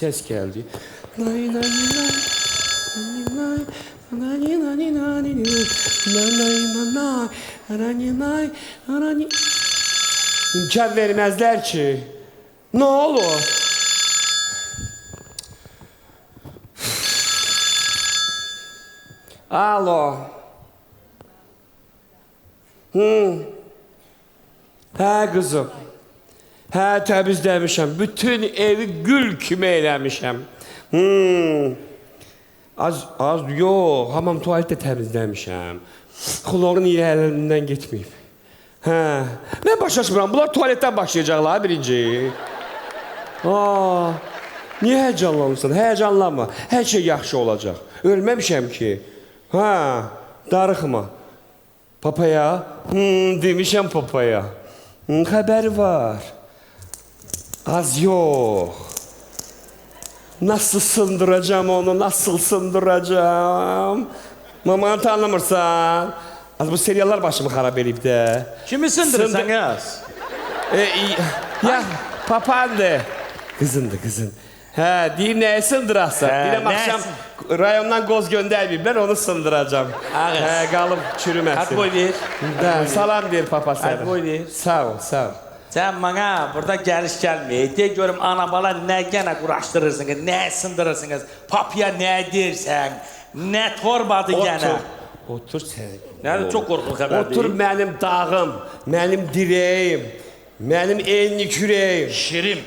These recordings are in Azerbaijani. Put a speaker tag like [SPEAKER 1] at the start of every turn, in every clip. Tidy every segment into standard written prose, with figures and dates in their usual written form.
[SPEAKER 1] Ses geldi. Nay nay nay. Nay nay nay nay nay nay. İmkan vermezler ki. Ne olur? Alo. Hə qızım. Hə təmizləmişəm. Bütün evi gül kimi eləmişəm. Az yox, hamam tuvalet də təmizləmişəm. Xlorun iyi əlimdən getməyib. Hə. Mən başlaşmıram. Bunlar tuvaletdən başlayacaqlar birinci. Niyə həyəcanlanırsan? Həyəcanlanma. Hər şey yaxşı olacaq. Ölməmişəm ki. Hə, darıxma. Papaya? Demişəm papaya. Xəbəri var. Az yox. Nasıl sındıracağım onu, nasıl sındıracağım? Mamanı tanımırsan. Az bu seriallar başımı xarab edib də.
[SPEAKER 2] Kimi sındırırsan yaz?
[SPEAKER 1] Ya, papandı. Qızın. Hə, deyim nəyə sındıraqsan? Deyirəm, axşam rayondan qoz göndərməyib, mən onu sındıracağım. Hə, qalıb çürüməsin.
[SPEAKER 2] Ad boy ver.
[SPEAKER 1] Salam ver papa sənə.
[SPEAKER 2] Ad boy ver.
[SPEAKER 1] Sağ ol.
[SPEAKER 2] Sen bana burada geliş gelmeyi, de görüm ana bala ne gene uğraştırırsınız, ne sındırırsınız, papya ne dersen, ne torbadı gene.
[SPEAKER 1] Otur sen.
[SPEAKER 2] Nerede çok korkun haber değil.
[SPEAKER 1] Otur benim dağım, benim direğim, benim enli kürəyim.
[SPEAKER 2] Şirim.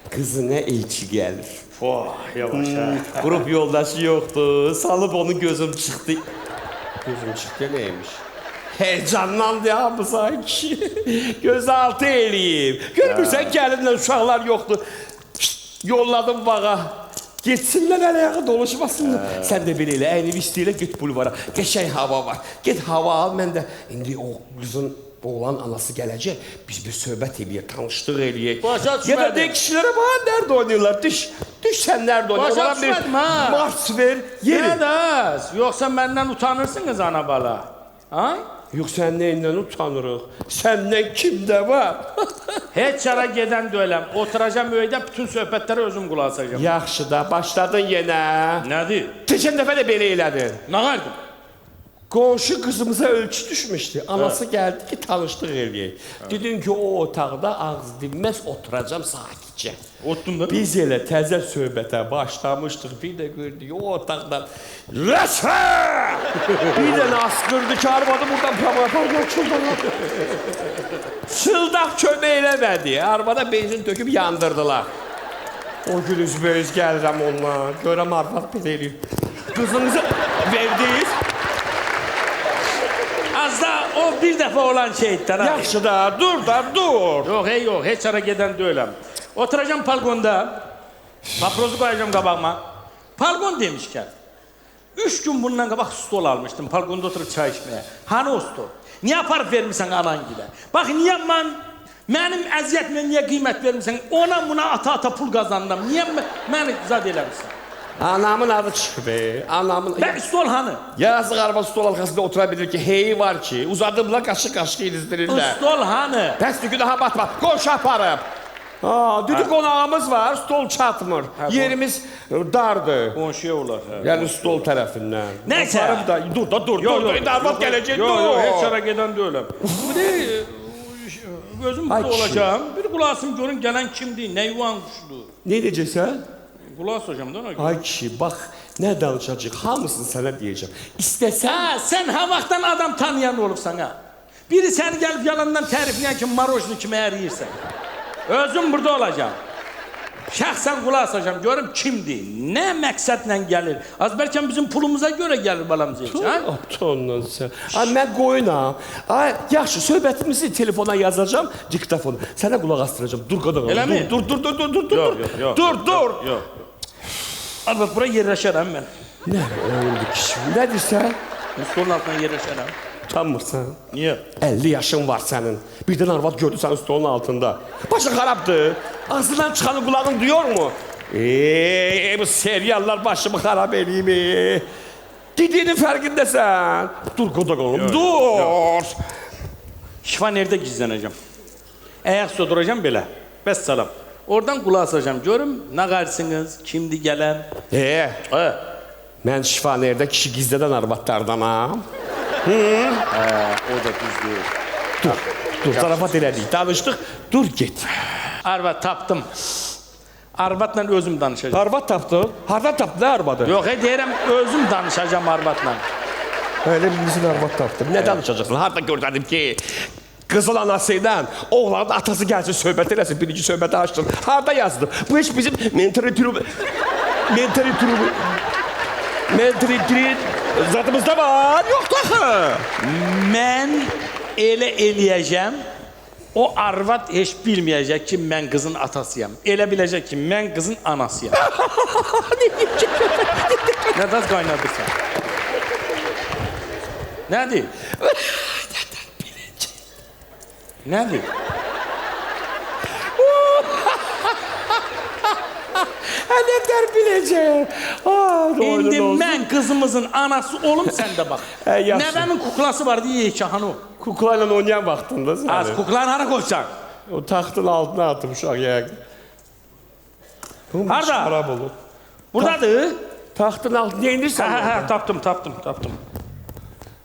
[SPEAKER 1] Kızına elçi gelir.
[SPEAKER 2] Yavaş ha.
[SPEAKER 1] Grup yoldaşı yoktu, salıp onun gözüm çıktı. Gözüm çıktı neymiş? Heyecanlandı ya bu sanki. Gözaltı eləyib. Görmürsən gəlinlə uşaqlar yoxdur. Yolladım bağa. Geçsinlər əl-ayağı doluşmasınlar. Sən də belə elə, əynib istəyirlə get bulvara. Qəşəng hava var. Get hava al, mən də indi o qızın oğlan anası gələcək. Biz bir söhbət eləyək, tanışlıq eləyək.
[SPEAKER 2] Başa düşmədim.
[SPEAKER 1] Ya da deyək kişilərə bax, nerede oynuyorlar? Düş sən nerede oynuyorlar?
[SPEAKER 2] Başa düşmədim ha.
[SPEAKER 1] Mars ver, yeri.
[SPEAKER 2] Yedəz, yoksa benden utanırsınız ana bala. Ha?
[SPEAKER 1] Yox, sən neyindən utanırıq? Səndən kimdə var?
[SPEAKER 2] Heç yara gedən döləm. Oturacağım öydə, bütün söhbətlərə özüm qulaq asacağım.
[SPEAKER 1] Yaxşı da, başladın yenə.
[SPEAKER 2] Nədir?
[SPEAKER 1] Keçən dəfə də belə elədin.
[SPEAKER 2] Nə qardım?
[SPEAKER 1] Qonşu qızımıza ölçü düşmüşdü. Anası gəldi ki, tanışlıq eləyək. Dedin ki, o otaqda ağız dinməz oturacam sakitcə.
[SPEAKER 2] Otdun da.
[SPEAKER 1] Biz elə təzə söhbətə başlamışdıq. Bir də gördük o otaqdan Rəsə! Bir də asqırdı ki, arvadı buradan pamapar çıldanlar. Çıldaq kömək eləmədi. Arvada benzin töküb yandırdılar. O gün üzbəüz gəlirəm onlar. Görəm arvad belə eləyir. Qızınızı verdiniz.
[SPEAKER 2] Az da o bir dəfə olan şeydir.
[SPEAKER 1] Yaxşı da, dur.
[SPEAKER 2] Yok, heç yara gedən döləm. Oturacağım balkonda. Paprozu koyacağım qabağıma. Balkon demişken. 3 gün bundan qabaq stol almışdım. Balkonda oturup çay içmeye. Hani o stol? Niye aparıb vermişsən anan gidə? Bak niye mənim əziyyətimə niye qiymət vermişsən? Ona buna ata pul qazandım. Niye məni zad eləmişsən?
[SPEAKER 1] Anamın adı çıxıb, anamın...
[SPEAKER 2] Ben stol hanı?
[SPEAKER 1] Yazıq araba stol arxasında otura bilir ki, heyi var ki, uzadıblar, qaşıq ilizdirirlər.
[SPEAKER 2] Stol hanı?
[SPEAKER 1] Bəs ki, daha batma, qonşu aparıb. Düdü qonağımız var, stol çatmır. Yerimiz dardır.
[SPEAKER 2] Qonşuya olar.
[SPEAKER 1] Yəni stol tərəfindən.
[SPEAKER 2] Nəysə.
[SPEAKER 1] Dur. Arvad gələcək, dur.
[SPEAKER 2] Yok, heç yara gedən döləm. Gözüm burada olacağım. Bir qulasım görün gələn kimdir, nə yuvan quşudur.
[SPEAKER 1] Ne diyeceksən?
[SPEAKER 2] Qulaq asacağım da ona görə.
[SPEAKER 1] Ay kişi, bax, nə danışacaq, hamısını sənə deyəcəm. İstəsən...
[SPEAKER 2] Sen ha vaxtdan adam tanıyan olubsan ha. Biri səni gəlib yalandan tərifləyən kimi marojnu kimi əriyirsən. Özüm burada olacağım. Şəxsən qulaq asacağım, görüm kimdir, nə məqsədlə gəlir. Az bəlkə bizim pulumuza görə gəlir balamız heç, ha?
[SPEAKER 1] Ondan sən. Ay, mən qoyunam. Ay, yaxşı, söhbətimizi telefona yazacağım, diktafonu. Sənə qulaq astıracağım, dur qadın.
[SPEAKER 2] Elə mi?
[SPEAKER 1] Dur.
[SPEAKER 2] Dur. Arvad, bura yerləşərəm mən.
[SPEAKER 1] Nə oldu kişi, nə deyirsən?
[SPEAKER 2] Stolun altına yerləşərəm.
[SPEAKER 1] Utanmırsan.
[SPEAKER 2] Niyə?
[SPEAKER 1] 50 yaşın var sənin. Birdən arvad gördü sənin stolun altında. Başın xarabdır. Ağzından çıxanı qulağın duyuyor mu? Bu seriallar başımı xarab eləyib. Dediğinin fərqindəsən. Dur qoda qolum, dur.
[SPEAKER 2] Şifa nerede gizlənəcəm? Ayaq soduracağım belə. Bəs salam. Oradan kulağı asacağım. Görüm ne qarsınız, kimdi gelen? He.
[SPEAKER 1] Mən şifanərdə kişi gizlədən arvadlardanam.
[SPEAKER 2] O da düzdür.
[SPEAKER 1] Dur, zarafat elədik, danışdıq, dur get.
[SPEAKER 2] Arvad tapdım. Arvadla özüm danışacağım.
[SPEAKER 1] Arvad tapdın? Hardan tapdın, nə arvadı?
[SPEAKER 2] Yok deyirəm özüm danışacağım arvadla.
[SPEAKER 1] Elə bilirsin arvad tapdın. Nə danışacaqsın? Harda gördüm ki, qızıl anasıyla oğlanın atası gəlsin, söhbət eləsin, birinci söhbəti açdın. Harda yazdım? Bu heç bizim mentalitri zadımızda var, yoxdur axı.
[SPEAKER 2] Mən elə eləyəcəm, o arvad heç bilməyəcək ki, mən qızın atasıyam. Elə biləcək ki, mən qızın anasıyam. Nə daz qaynadırsan? Nədir? Nədir?
[SPEAKER 1] Nədər biləcək?
[SPEAKER 2] İndi mən qızımızın anası olum, sən də bax.
[SPEAKER 1] Yaxşı.
[SPEAKER 2] Nəvəmin kuklası var deyə ki, hanı o?
[SPEAKER 1] Kuklayla oynayan vaxtında sən.
[SPEAKER 2] Az kuklanı hara qoysan?
[SPEAKER 1] O taxtın altına atıb uşaq yəqin.
[SPEAKER 2] Harda?
[SPEAKER 1] Xarab olur.
[SPEAKER 2] Buradadır.
[SPEAKER 1] Taxtın altına indirsən.
[SPEAKER 2] Hə, tapdım.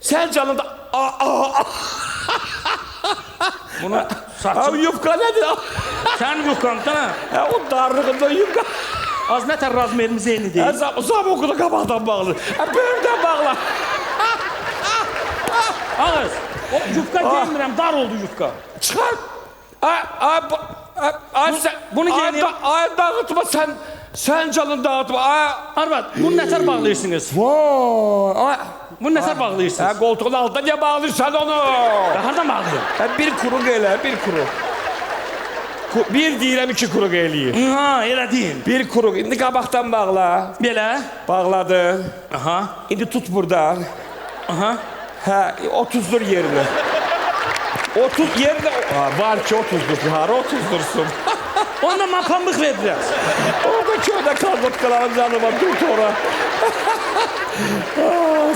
[SPEAKER 1] Sən canında...
[SPEAKER 2] Bunu saçım.
[SPEAKER 1] Yufka nədir?
[SPEAKER 2] Sən yufqamdan ha?
[SPEAKER 1] O darlığında yufka.
[SPEAKER 2] Az nətər razmerimiz eyni deyil.
[SPEAKER 1] Zam okulu qabaqdan bağlı. Böyürdən bağlı.
[SPEAKER 2] Ağız, o yufka giyinmirəm, dar oldu yufka.
[SPEAKER 1] Çıxar.
[SPEAKER 2] Bunu giyineyim.
[SPEAKER 1] Ay dağıtma sən canını dağıtma.
[SPEAKER 2] Arvad, bunu nətər bağlayırsınız?
[SPEAKER 1] Vay.
[SPEAKER 2] Bunu nətər bağlayırsınız?
[SPEAKER 1] Koltuğun altında niye bağlıysan onu?
[SPEAKER 2] Hardan bağlayım?
[SPEAKER 1] Bir kuru elə, bir kuru. Bir deyirəm, iki kuru eləyir.
[SPEAKER 2] Ha, elə deyil.
[SPEAKER 1] Bir kuru, indi qabaqdan bağla.
[SPEAKER 2] Belə.
[SPEAKER 1] Bağladın.
[SPEAKER 2] Aha.
[SPEAKER 1] İndi tut buradan.
[SPEAKER 2] Aha.
[SPEAKER 1] Hə, 30'dur yerine. 30 yerine... Var ki 30'dur, hara 30'dursun.
[SPEAKER 2] Ondan mən pambıq ver biraz.
[SPEAKER 1] Orada köyde karbotkaların canıma, tut ora.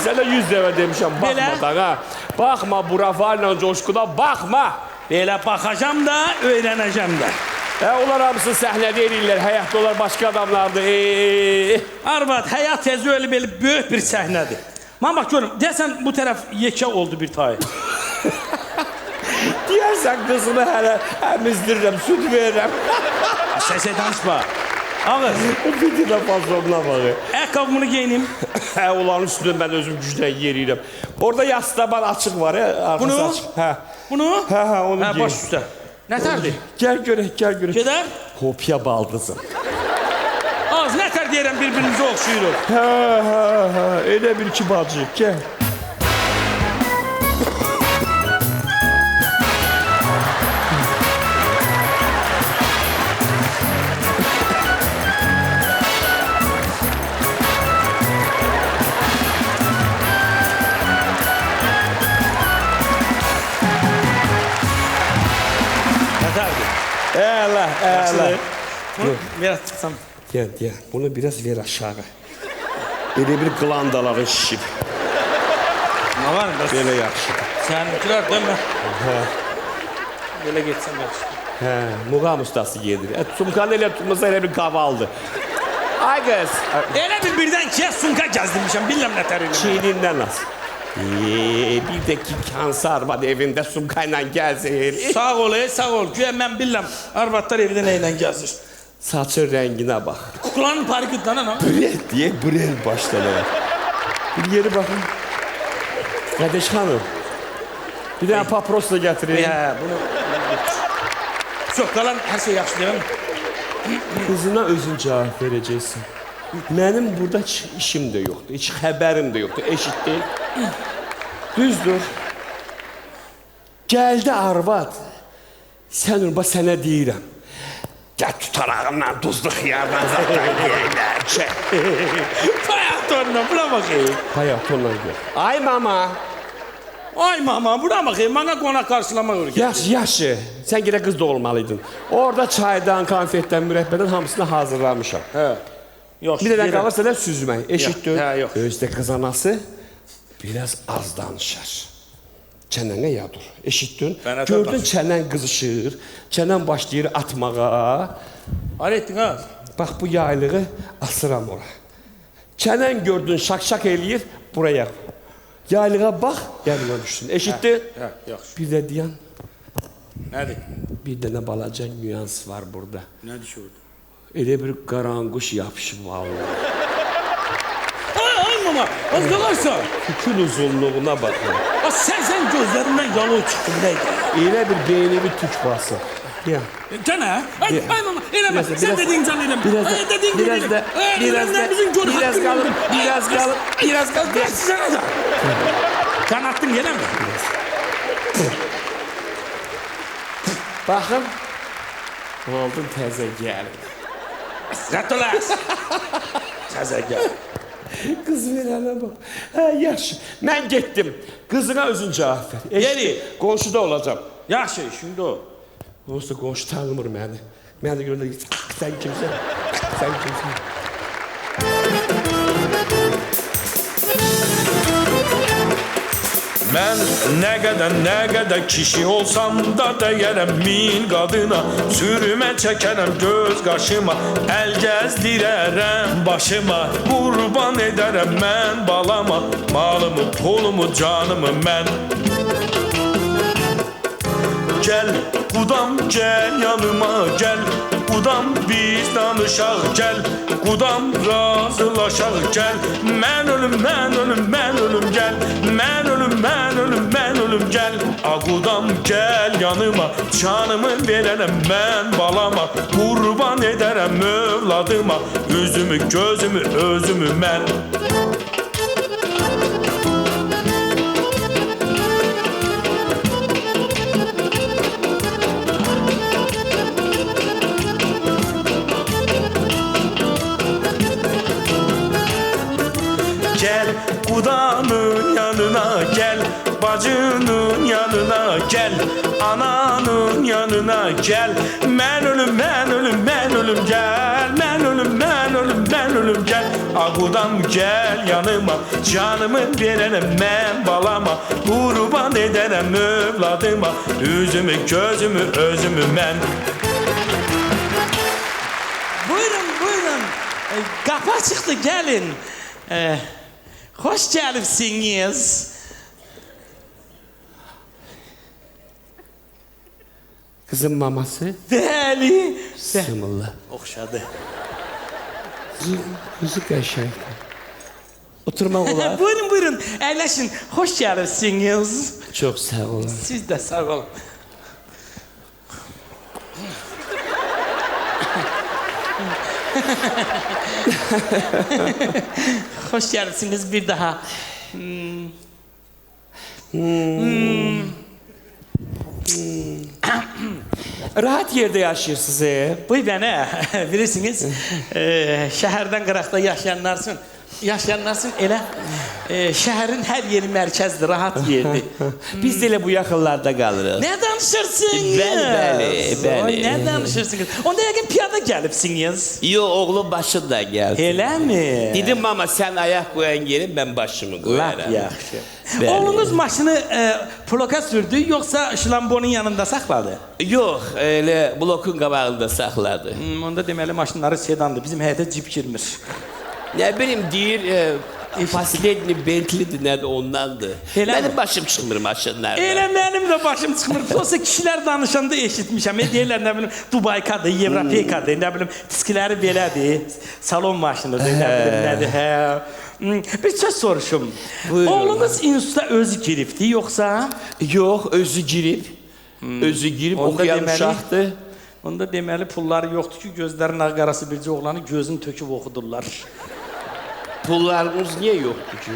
[SPEAKER 1] Sənə 100 dəvə demişəm, baxmadan ha. Baxma bura varla coşkuna, baxma.
[SPEAKER 2] Belə baxacam da, öyrənəcəm də.
[SPEAKER 1] Onlar hamısı səhnədə eləyirlər, həyatda onlar başqa adamlardır.
[SPEAKER 2] Arvad, həyat tezi öyle belə böyük bir səhnədir. Mən bax görüm, deyəsən bu tərəf yekə oldu bir tayı.
[SPEAKER 1] Deyərsən qızını hələ əmizdirirəm, süt verirəm.
[SPEAKER 2] Səsə danışma. Ağız.
[SPEAKER 1] Bir dilə fazla bağı.
[SPEAKER 2] Ayakkabımı giyinim.
[SPEAKER 1] Onların üstündə mən özüm gücdən yeriyirəm. Orada yastıqlar açıq var, arkası
[SPEAKER 2] Bunu?
[SPEAKER 1] açıq.
[SPEAKER 2] Bunu?
[SPEAKER 1] Hə, onu giyin.
[SPEAKER 2] Baş üstə. Nətərdir?
[SPEAKER 1] Gəl görək, gəl görək.
[SPEAKER 2] Gedər?
[SPEAKER 1] Kopya baldızım.
[SPEAKER 2] Az nətər deyirəm bir-birimizə oxşuyuruq.
[SPEAKER 1] Hə, elə bir iki bacı, gəl. Əla.
[SPEAKER 2] Bunu biraz tutsam.
[SPEAKER 1] Gel, bunu biraz ver aşağı. Elə bir qlandaların şişib.
[SPEAKER 2] Ne var mı?
[SPEAKER 1] Belə yaxşı.
[SPEAKER 2] Səninkiler dönmə. Belə getsəm yaxşı.
[SPEAKER 1] Hə, muğam ustası gedir. Sumkanı elə tutmasa elə bir qavaldı. Ay qız.
[SPEAKER 2] Elə birdən ikiyə sunka gəzdirmişəm, bilməm nətər elə.
[SPEAKER 1] Çiynindən az. Bir də ki, kansar var evində sumkayla gəzir.
[SPEAKER 2] Sağ ol, sağ ol. Güya mən bilməm, arvadlar evdə nə ilə gəzir.
[SPEAKER 1] Saçın rənginə bax.
[SPEAKER 2] Kuklanın parikıdan ana.
[SPEAKER 1] Brend diye brend başladı. Bir yeri bakın. Kardeş hanım. Bir tane papros da getireyim.
[SPEAKER 2] Ya bunu... Çok kalan her şey yaxşı değil mi?
[SPEAKER 1] Kızına özün cevap vereceksin. Benim burada hiç işim de yoktu. Hiç haberim de yoktu. Eşit değil. Düzdür. Geldi arvad. Sen urba sana deyirəm. Gel tutarağından tuzlu xiyardan zaten geyler.
[SPEAKER 2] Hayat onunla buna bakayım.
[SPEAKER 1] Hayat ondan gör. Ay mama.
[SPEAKER 2] Ay mama buna bakayım. Bana konak karşılama olur.
[SPEAKER 1] Yaşı. Sen gene kız da olmalıydın. Orada çaydan, konfetten, mürebbeden hamısını hazırlamışam.
[SPEAKER 2] He. Yok.
[SPEAKER 1] Bir de kalırsa da süzmək. Eşitdin?
[SPEAKER 2] Hə, yox.
[SPEAKER 1] Özdə qız anası biraz az danışar. Çənənə yadır. Eşitdin?
[SPEAKER 2] Ben ata
[SPEAKER 1] Gördün
[SPEAKER 2] baş-
[SPEAKER 1] çənən qızışır. Çənən başlayır atmağa.
[SPEAKER 2] Alettin ha.
[SPEAKER 1] Bax bu yaylığı asıram ora. Çənən gördün şak eləyir buraya. Yaylığa bax, yanına düşsün. Eşitdin?
[SPEAKER 2] Ha, yaxşı.
[SPEAKER 1] Bir də deyən,
[SPEAKER 2] Nədir?
[SPEAKER 1] bir dənə balaca nüans var burada.
[SPEAKER 2] Nə düşürdü?
[SPEAKER 1] Elə bir qaranquş yapışıb vallahi.
[SPEAKER 2] Ay mama, az qalarsan.
[SPEAKER 1] Kükün uzunluğuna baxın.
[SPEAKER 2] Sən gözlərindən yalı çıxdı biləydi.
[SPEAKER 1] Elə bir beynimi tük basır. Ya.
[SPEAKER 2] Gənə? Ay mama, eləmə.
[SPEAKER 1] Biraz-
[SPEAKER 2] Sən dediyin can eləmə.
[SPEAKER 1] Biraz da,
[SPEAKER 2] Dediyin gibi
[SPEAKER 1] biraz da, biraz da, biraz qalır.
[SPEAKER 2] Sizə da. Can attın yenə mi?
[SPEAKER 1] Baxın. Oldun təzə gəlir.
[SPEAKER 2] Rətulas. Təzə gəl.
[SPEAKER 1] Qız verənə bax. Hə, yaxşı. Mən getdim. Qızına özün cavab ver.
[SPEAKER 2] Yeri.
[SPEAKER 1] Qonşuda olacam.
[SPEAKER 2] Yaxşı, şimdi o.
[SPEAKER 1] Onsuz da qonşu tanımır məni. Mən də görürlər ki, sən kimsən? Sən kimsən?
[SPEAKER 3] Ben ne kadar kişi olsam da değerem min kadına. Sürüme çekerem göz kaşıma, el gezdirerem başıma. Kurban ederem ben balama, malımı pulumu canımı ben. Gel kudam gel yanıma gel, kudam biz danışaq gel, kudam razılaşaq gel. Mən ölüm gel, mən ölüm gel. Kudam gel yanıma, canımı verərəm mən balama, kurban ederem övladıma, üzümü gözümü özümü mən. Gel kudamın yanına gel, bacının yanına gel, ananın yanına gel. Ben ölüm gel, ben ölüm gel. Kudam gel yanıma, canımı vererem ben balama, kurban ederem övladıma, üzümü gözümü özümü ben.
[SPEAKER 2] Buyurun. Qapı açıqdır, gəlin. Xoş gəlibsiniz.
[SPEAKER 1] Qızın maması
[SPEAKER 2] Bəli.
[SPEAKER 1] sımılla.
[SPEAKER 2] Oxşadı.
[SPEAKER 1] Qızı qəşəng. Oturmaq olar.
[SPEAKER 2] Buyurun, əyləşin. Xoş gəlibsiniz.
[SPEAKER 1] Çox sağ olun.
[SPEAKER 2] Siz də sağ olun. Xoş gəlibsiniz bir daha.
[SPEAKER 1] Rahat yerdə yaşayırsınız.
[SPEAKER 2] Buyur bənə, bilirsiniz, şəhərdən qıraqda yaşayanlarsın elə şəhərin hər yeri mərkəzdir, rahat yerdir.
[SPEAKER 1] Biz də elə bu yaxınlarda qalırıq.
[SPEAKER 2] Nə danışırsınız?
[SPEAKER 1] Bəli.
[SPEAKER 2] Nə danışırsınız? Onda yəqin piyada gəlibsiniz.
[SPEAKER 1] Yo, oğlum başında gəldi.
[SPEAKER 2] Eləmi?
[SPEAKER 1] Dedim mama sən ayaq qoyan yeri mən başımı
[SPEAKER 2] Lap
[SPEAKER 1] qoyaram.
[SPEAKER 2] yaxşı.
[SPEAKER 1] Bəli.
[SPEAKER 2] Oğlunuz maşını bloka sürdü, yoxsa şlambonun yanında saxladı?
[SPEAKER 1] Yox, elə blokun qabağında saxladı.
[SPEAKER 2] Onda deməli maşınları sedandır, bizim həyətə cip girmir.
[SPEAKER 1] Nə bilim deyir, Fasilidni Bentley'dir nədir ondandır.
[SPEAKER 2] Elə
[SPEAKER 1] Mənim
[SPEAKER 2] mi?
[SPEAKER 1] başım çıxmır maşınlarda.
[SPEAKER 2] Elə mənim də başım çıxmır. Yoxsa kişilər danışanda eşitmişəm. Deyirlər nə bilim Dubaykadır, Evropeykadır, nə bilim tiskiləri belədir. Salon maşınıdır, nə bilim nədir. Hə. Bir söz soruşum.
[SPEAKER 1] Buyurun.
[SPEAKER 2] Oğlunuz instituta özü giribdi, yoxsa?
[SPEAKER 1] Yox, özü girib. Özü girib
[SPEAKER 2] Onda
[SPEAKER 1] oxuyan
[SPEAKER 2] deməli-
[SPEAKER 1] uşaqdır.
[SPEAKER 2] Onda deməli pulları yoxdur ki, gözlərin ağ qarası bircə oğlanı gözünü töküb oxudurlar.
[SPEAKER 1] Pullarımız niyə yoxdur ki?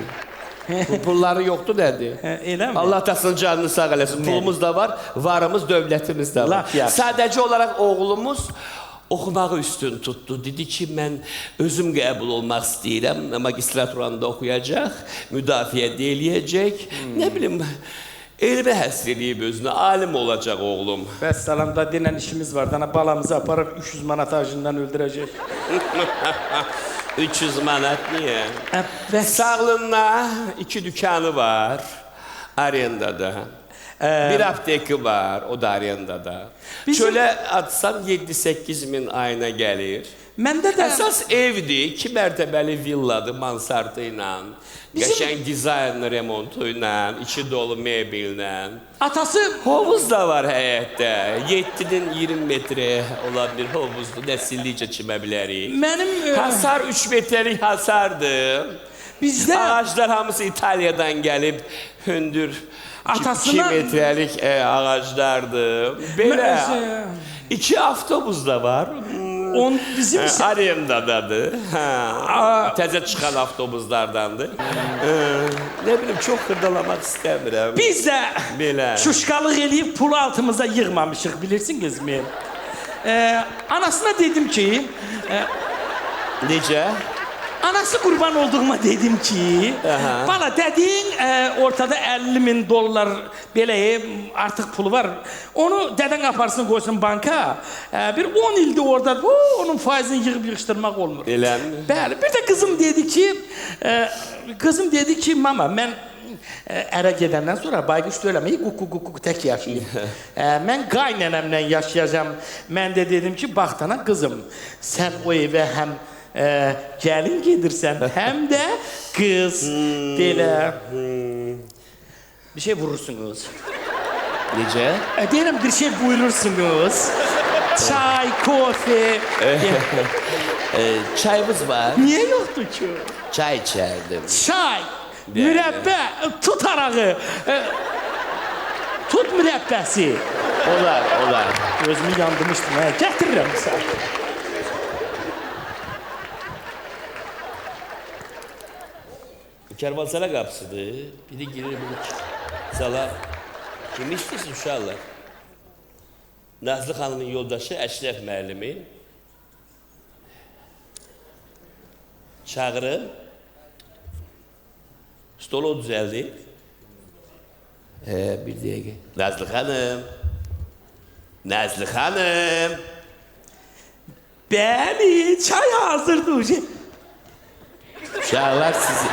[SPEAKER 1] Bu pulları yoxdur nədir?
[SPEAKER 2] Eləmi?
[SPEAKER 1] Allah tasın canını sağ eləsin. Pulumuz da var, varımız, dövlətimiz də var.
[SPEAKER 2] Lap yaxşı.
[SPEAKER 1] Sadəcə olaraq oğlumuz oxumağı üstün tutdu. Dedi ki, mən özüm qəbul olmaq istəyirəm. Magistraturanda oxuyacaq, müdafiə də eləyəcək. Nə bilim, elmə həsr eləyib özünə, alim olacaq oğlum.
[SPEAKER 2] Bəs salamda denən işimiz var. Dana balamızı aparıb 300 manat acından öldürəcək.
[SPEAKER 1] 300 manat niyə?
[SPEAKER 2] Bəs
[SPEAKER 1] Sağlığına 2 dükanı var, arendada. Bir apteki var, o da arayanda da.
[SPEAKER 2] Bizim-
[SPEAKER 1] Şöyle atsan 7-8 bin ayına gelir.
[SPEAKER 2] Məndə də
[SPEAKER 1] Əsas evdir, 2 mərtəbəli villadır mansardı ilə, qəşəng dizayn remontu ilə, içi dolu mebellə.
[SPEAKER 2] atası
[SPEAKER 1] Hovuz da var həyətdə. 7-dən 20 metrə olan bir hovuzdur, nəsillikcə çimə bilərik.
[SPEAKER 2] mənim
[SPEAKER 1] Hasar 3 metrelik hasardır.
[SPEAKER 2] bizdə
[SPEAKER 1] Ağaclar hamısı İtalyadan gəlib, hündür 2
[SPEAKER 2] Atasına-
[SPEAKER 1] metrelik ağaclardır. Belə
[SPEAKER 2] Mən-
[SPEAKER 1] 2 avtobus da var.
[SPEAKER 2] bizim
[SPEAKER 1] Arendadadır. Təzə çıxan avtobuslardandır. Ne bileyim, çox xırdalamaq istəmirəm.
[SPEAKER 2] biz də
[SPEAKER 1] Belə.
[SPEAKER 2] şuşqalıq eləyib pulu altımıza yığmamışıq, bilirsinizmi? Anasına dedim ki,
[SPEAKER 1] Necə?
[SPEAKER 2] anası qurban olduğuma dedim ki,
[SPEAKER 1] Aha.
[SPEAKER 2] bala dediğin ortada 50 bin dolar belə artıq pulu var. Onu dədən aparsın qoysun banka. Bir 10 ildir orada onun faizini yığıb yığışdırmaq olmur.
[SPEAKER 1] Eləmi?
[SPEAKER 2] Bəli, bir də kızım dedi ki, mama mən ərə gedəndən sonra bayquş söyləməyi quq tək yaşayayım. Mən qaynənəmlə yaşayacağam. Mən də dedim ki, baxtana qızım, sən o evə həm gəlin gedirsən, həm də qız belə bir şey vurursunuz.
[SPEAKER 1] Necə?
[SPEAKER 2] Deyirəm bir şey buyurursunuz. Çay, kofe.
[SPEAKER 1] Çayımız var.
[SPEAKER 2] Niye yoktu ki?
[SPEAKER 1] Çay içərdim.
[SPEAKER 2] Çay, mürəbbə, tut arağı, tut mürəbbəsi.
[SPEAKER 1] Olar.
[SPEAKER 2] Özümü yandırmışdım, gətirirəm sən.
[SPEAKER 1] Kervansara qapısıdır. Biri girir, biri sala. Kim istəyirsin uşaqlar? Nazlı xanımın yoldaşı Əşrəf müəllimi. Çağırın. Stolu düzəldi. Bir dəqiqə. Nazlı xanım. Nazlı xanım.
[SPEAKER 2] Bəli, çay hazırdır.
[SPEAKER 1] Uşaqlar sizi...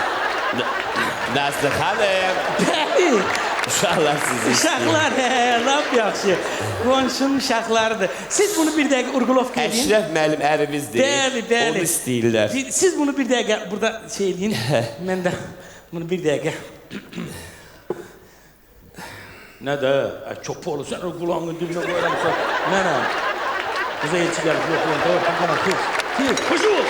[SPEAKER 1] Nazlı xanım.
[SPEAKER 2] Bəli,
[SPEAKER 1] Uşaqlar sizi
[SPEAKER 2] uşaqlar, laf yaxşı. Qonşunun uşaqlarıdır. Siz bunu bir dəqiqə urgulovka edin.
[SPEAKER 1] Əşrəf müəllim ərimizdir.
[SPEAKER 2] Bəli.
[SPEAKER 1] Onu istəyirlər.
[SPEAKER 2] Siz bunu bir dəqiqə burada şey edin. Mən də bunu bir dəqiqə. Nə də? Çok polu, sən o kulağının dibine koyarsan. Mənəm. Bize elçi gəlib, yok, tamam, tez, koşun.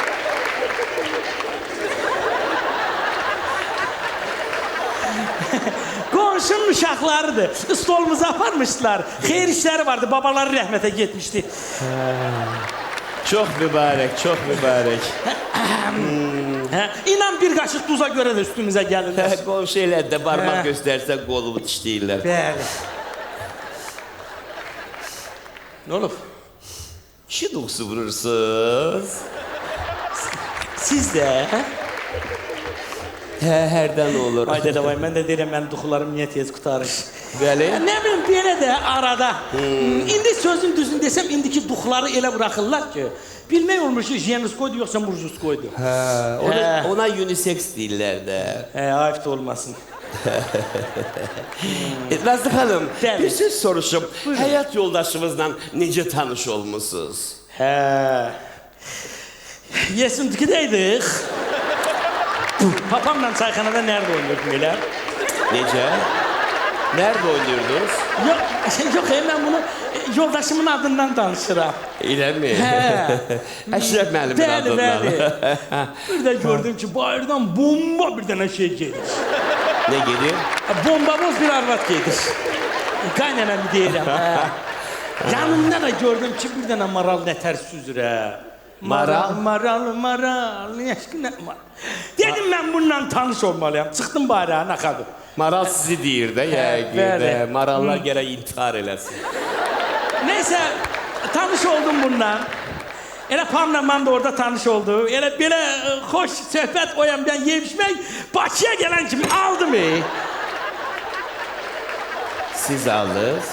[SPEAKER 2] Qonşunun uşaqlarıdır. Stolumuza aparmışdılar. Xeyir işləri vardı, babaları rəhmətə getmişdi.
[SPEAKER 1] Çox mübarək, çox mübarək.
[SPEAKER 2] İnan bir qaşıq duza görə də üstümüzə gəlirlər.
[SPEAKER 1] Qonşu elədə barmaq göstərsə qolumu dişləyirlər.
[SPEAKER 2] Bəli. Nə olub?
[SPEAKER 1] Kişi duxsu vurursunuz.
[SPEAKER 2] Siz də?
[SPEAKER 1] Hərdən olur.
[SPEAKER 2] Ay dədə vay, mən də deyirəm, mənim duxularım niyə tez qutarır?
[SPEAKER 1] Bəli.
[SPEAKER 2] Nə bilim, belə də arada. İndi sözün düzünü desəm, indiki duxları elə buraxırlar ki, bilmək olmuş ki, jenskoydu yoxsa murjuskoydu.
[SPEAKER 1] Ona unisex deyirlər də.
[SPEAKER 2] Ayıp da olmasın.
[SPEAKER 1] Nazlı xanım,
[SPEAKER 2] Bəli.
[SPEAKER 1] bir söz soruşum. Həyat yoldaşımızla necə tanış olmusunuz?
[SPEAKER 2] Yesintikidəydik. Papamla çayxanada nerede oynuyordum elə?
[SPEAKER 1] Necə? Nerede oynuyordunuz?
[SPEAKER 2] Yok, mən bunu yoldaşımın adından danışıram.
[SPEAKER 1] Elə mi? Əşrəf müəllimin
[SPEAKER 2] Bəli,
[SPEAKER 1] adından.
[SPEAKER 2] bəli. Bir də gördüm ki, bayırdan bomba bir dənə şey gedir.
[SPEAKER 1] Ne gelir?
[SPEAKER 2] Bombaboz bir arvad gedir. Qaynanamı deyirəm. Yanımda da gördüm ki, bir dənə maral nətər süzür.
[SPEAKER 1] Maral?
[SPEAKER 2] Maral. Dedim mən bununla tanış olmalıyam. Çıxdım bayrağa, nakadım.
[SPEAKER 1] Maral sizi deyir də, yəqin
[SPEAKER 2] bəli.
[SPEAKER 1] də. Marallar gərək intihar eləsin.
[SPEAKER 2] Neyse, tanış oldum bununla. Elə Pamla man da orada tanış oldu. Elə belə xoş söhbət o yandan yeyişmək Bakıya gələn kimi aldım.
[SPEAKER 1] Siz aldınız.